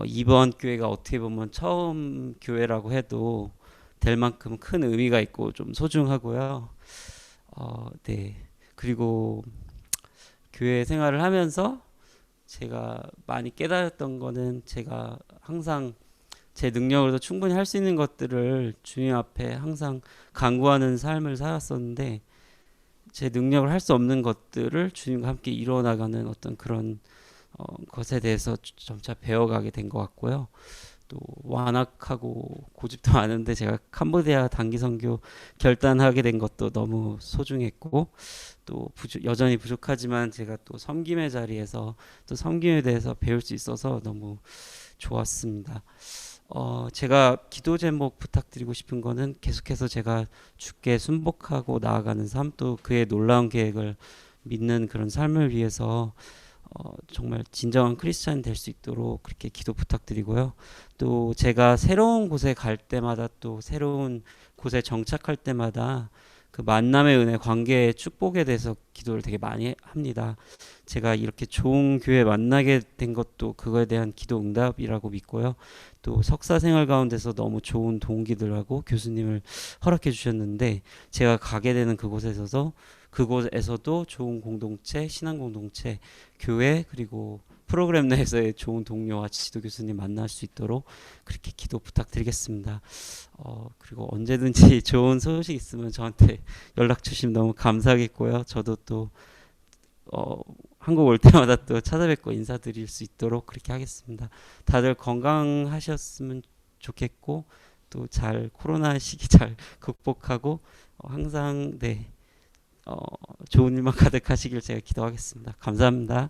이번 교회가 어떻게 보면 처음 교회라고 해도 될 만큼 큰 의미가 있고 좀 소중하고요. 네. 그리고 교회 생활을 하면서 제가 많이 깨달았던 거는 제가 항상 제 능력으로도 충분히 할 수 있는 것들을 주님 앞에 항상 간구하는 삶을 살았었는데 제 능력을 할 수 없는 것들을 주님과 함께 이루어나가는 어떤 그런 것에 대해서 점차 배워가게 된 것 같고요. 또 완악하고 고집도 많은데 제가 캄보디아 단기 선교 결단하게 된 것도 너무 소중했고 또 여전히 부족하지만 제가 또 섬김의 자리에서 또 섬김에 대해서 배울 수 있어서 너무 좋았습니다. 제가 기도 제목 부탁드리고 싶은 거는 계속해서 제가 주께 순복하고 나아가는 삶 또 그의 놀라운 계획을 믿는 그런 삶을 위해서 정말 진정한 크리스찬 될 수 있도록 그렇게 기도 부탁드리고요. 또 제가 새로운 곳에 갈 때마다 또 새로운 곳에 정착할 때마다 그 만남의 은혜, 관계의 축복에 대해서 기도를 되게 많이 합니다. 제가 이렇게 좋은 교회 만나게 된 것도 그거에 대한 기도 응답이라고 믿고요. 또 석사 생활 가운데서 너무 좋은 동기들하고 교수님을 허락해 주셨는데 제가 가게 되는 그곳에서도 좋은 공동체, 신앙 공동체, 교회 그리고 프로그램 내에서의 좋은 동료와 지도 교수님 만날 수 있도록 그렇게 기도 부탁드리겠습니다. 그리고 언제든지 좋은 소식 있으면 저한테 연락 주시면 너무 감사하겠고요. 저도 또 한국 올 때마다 또 찾아뵙고 인사드릴 수 있도록 그렇게 하겠습니다. 다들 건강하셨으면 좋겠고 또 잘 코로나 시기 잘 극복하고 항상 좋은 일만 가득하시길 제가 기도하겠습니다. 감사합니다.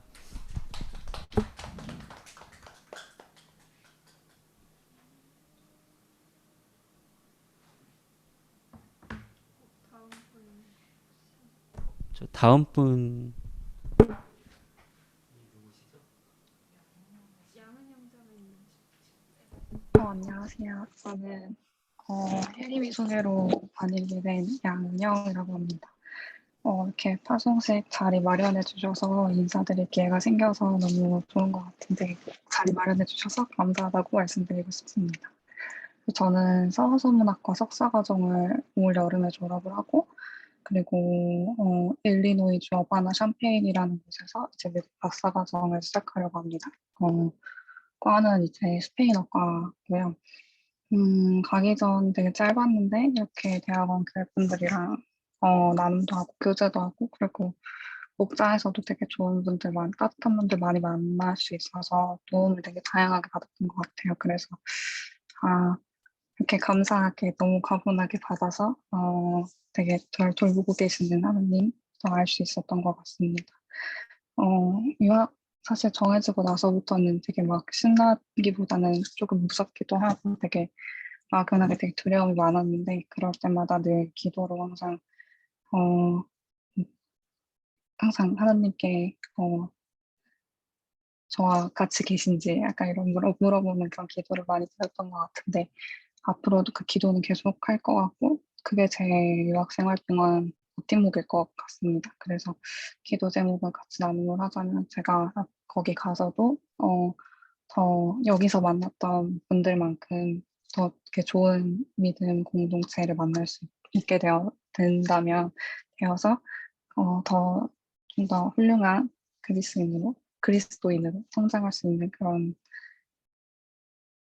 저 다음 분 안녕하세요. 저는 혜림이 소개로 반입이 된 양영이라고 합니다. 이렇게 파송식 자리 마련해 주셔서 인사드릴 기회가 생겨서 너무 좋은 것 같은데 자리 마련해 주셔서 감사하다고 말씀드리고 싶습니다. 저는 서서문학과 석사과정을 올 여름에 졸업을 하고 그리고 일리노이주 어바나 샴페인이라는 곳에서 이제 미국 박사과정을 시작하려고 합니다. 과는 이제 스페인어과고요. 가기 전 되게 짧았는데 이렇게 대학원 교회분들이랑 나눔도 하고 교제도 하고 그리고 목자에서도 되게 좋은 분들 따뜻한 분들 많이 만날 수 있어서 도움을 되게 다양하게 받았던 것 같아요. 그래서 이렇게 감사하게 너무 과분하게 받아서 되게 절 돌보고 계시는 하나님 알 수 있었던 것 같습니다. 유학 사실 정해지고 나서부터는 되게 막 신나기보다는 조금 무섭기도 하고 되게 막연하게 되게 두려움이 많았는데 그럴 때마다 늘 기도로 항상 하나님께 저와 같이 계신지 약간 이런 물어보는 그런 기도를 많이 드렸던 것 같은데 앞으로도 그 기도는 계속 할 것 같고 그게 제 유학 생활 동안 버팀목일 것 같습니다. 그래서 기도 제목을 같이 나눔을 하자면 제가 거기 가서도 더 여기서 만났던 분들만큼 더 이렇게 좋은 믿음 공동체를 만날 수 있게 되어서 더 좀 더 훌륭한 그리스도인으로 성장할 수 있는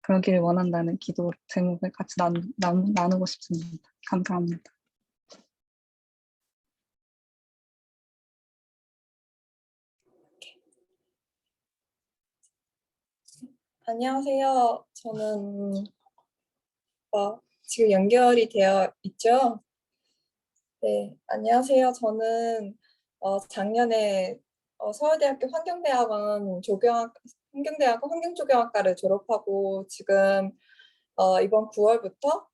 그러기를 원한다는 기도 제목을 같이 나누고 싶습니다. 감사합니다. 안녕하세요. 저는 지금 연결이 되어 있죠? 네, 안녕하세요. 저는 작년에 서울대학교 환경대학원 환경조경학과를 졸업하고 지금 이번 9월부터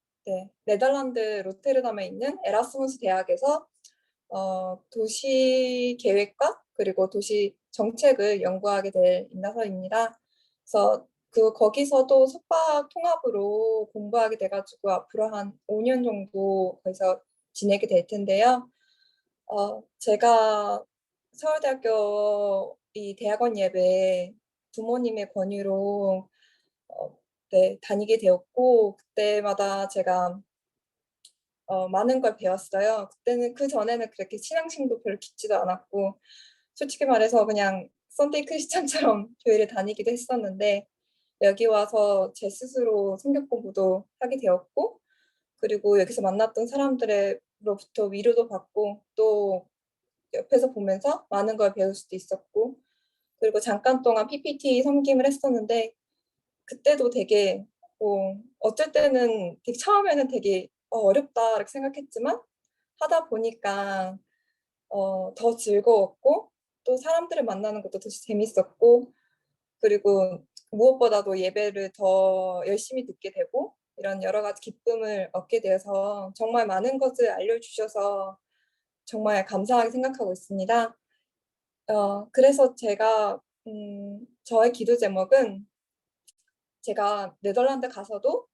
네덜란드 로테르담에 있는 에라스무스 대학에서 도시 계획과 그리고 도시 정책을 연구하게 될 인나서입니다. 그래서 거기서도 석박 통합으로 공부하게 돼가지고 앞으로 한 5년 정도 거기서 지내게 될 텐데요. 제가 서울대학교 이 대학원 예배 부모님의 권유로 다니게 되었고 그때마다 제가 많은 걸 배웠어요. 그 전에는 그렇게 신앙심도 별로 깊지도 않았고 솔직히 말해서 그냥 썬데이 크리스찬처럼 교회를 다니기도 했었는데 여기 와서 제 스스로 성경 공부도 하게 되었고 그리고 여기서 만났던 사람들로부터 위로도 받고 또 옆에서 보면서 많은 걸 배울 수도 있었고 그리고 잠깐 동안 PPT 섬김을 했었는데 그때도 되게 어쩔 때는 되게 처음에는 되게 어렵다 이렇게 생각했지만 하다 보니까 더 즐거웠고 또 사람들을 만나는 것도 더 재밌었고 그리고 무엇보다도 예배를 더 열심히 듣게 되고 이런 여러 가지 기쁨을 얻게 되어서 정말 많은 것을 알려주셔서 정말 감사하게 생각하고 있습니다. 그래서 제가 저의 기도 제목은 제가 네덜란드 가서도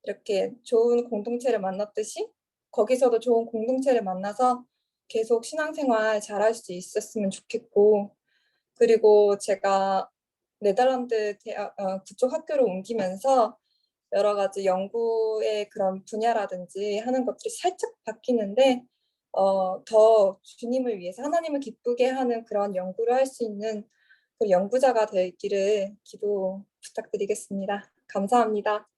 이렇게 좋은 공동체를 만났듯이 거기서도 좋은 공동체를 만나서 계속 신앙생활 잘할 수 있었으면 좋겠고, 그리고 제가 네덜란드 그쪽 학교로 옮기면서 여러 가지 연구의 그런 분야라든지 하는 것들이 살짝 바뀌는데 더 주님을 위해서 하나님을 기쁘게 하는 그런 연구를 할 수 있는 그 연구자가 되기를 기도 부탁드리겠습니다. 감사합니다.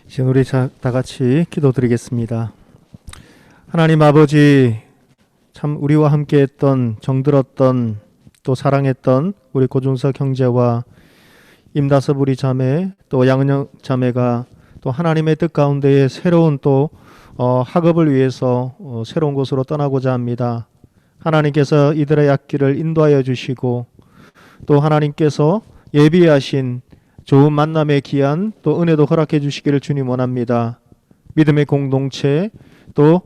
이제 우리 다 같이 기도드리겠습니다. 하나님 아버지, 참 우리와 함께했던, 정들었던, 또 사랑했던 우리 고준석 형제와 임다섭 우리 자매, 또 양은영 자매가 또 하나님의 뜻 가운데에 새로운 또 학업을 위해서 새로운 곳으로 떠나고자 합니다. 하나님께서 이들의 앞길을 인도하여 주시고, 또 하나님께서 예비하신 좋은 만남의 기한 또 은혜도 허락해 주시기를 주님 원합니다. 믿음의 공동체, 또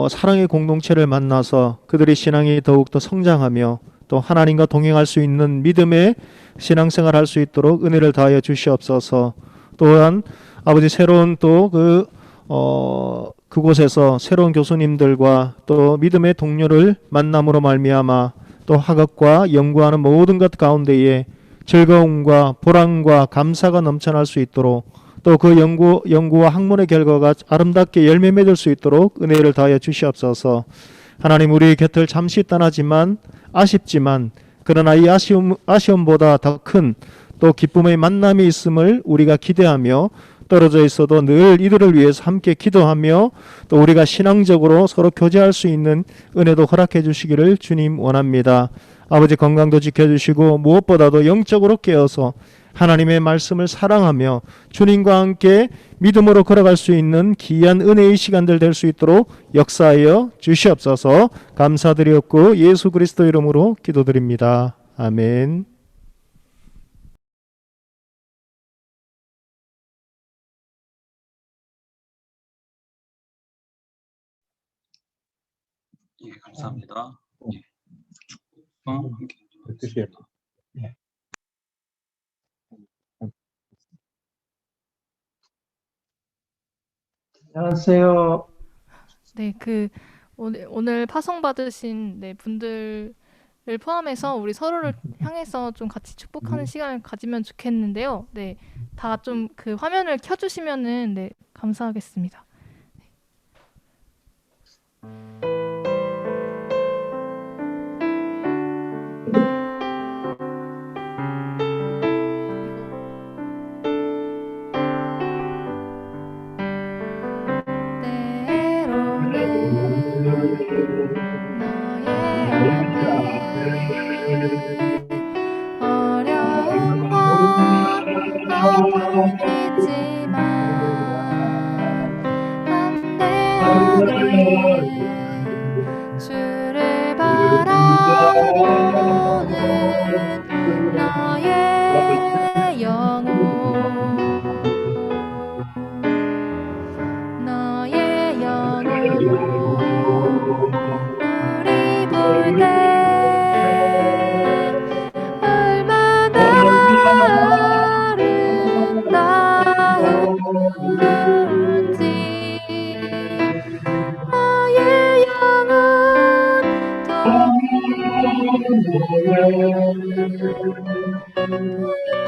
사랑의 공동체를 만나서 그들의 신앙이 더욱더 성장하며 또 하나님과 동행할 수 있는 믿음의 신앙생활 할 수 있도록 은혜를 다하여 주시옵소서. 또한 아버지, 새로운 또 그곳에서 새로운 교수님들과 또 믿음의 동료를 만남으로 말미암아 또 학업과 연구하는 모든 것 가운데에 즐거움과 보람과 감사가 넘쳐날 수 있도록, 또 그 연구와 학문의 결과가 아름답게 열매 맺을 수 있도록 은혜를 다하여 주시옵소서. 하나님, 우리 곁을 잠시 떠나지만 아쉽지만 그러나 이 아쉬움보다 더 큰 또 기쁨의 만남이 있음을 우리가 기대하며, 떨어져 있어도 늘 이들을 위해서 함께 기도하며 또 우리가 신앙적으로 서로 교제할 수 있는 은혜도 허락해 주시기를 주님 원합니다. 아버지, 건강도 지켜주시고 무엇보다도 영적으로 깨어서 하나님의 말씀을 사랑하며 주님과 함께 믿음으로 걸어갈 수 있는 귀한 은혜의 시간들 될 수 있도록 역사하여 주시옵소서. 감사드렸고 예수 그리스도 이름으로 기도드립니다. 아멘. 예, 감사합니다. 예, 축복과 함께 기도하겠습니다. 안녕하세요. 네, 오늘 파송 받으신 분들을 포함해서 우리 서로를 향해서 좀 같이 축복하는 시간을 가지면 좋겠는데요. 네, 다 좀 그 화면을 켜주시면은 감사하겠습니다. 주를 바라보는 너의 영혼, 너의 영혼, 우리 볼 때 얼마나 아름다운지, 나의 영혼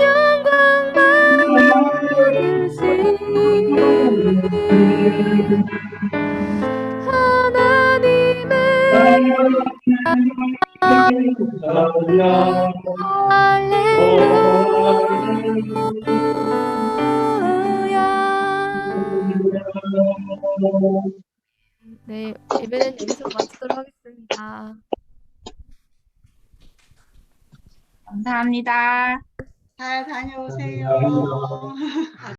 영광 받으시 하나님의 할렐루야. 네, 예배는 여기서 마치도록 하겠습니다. 감사합니다. 잘 다녀오세요.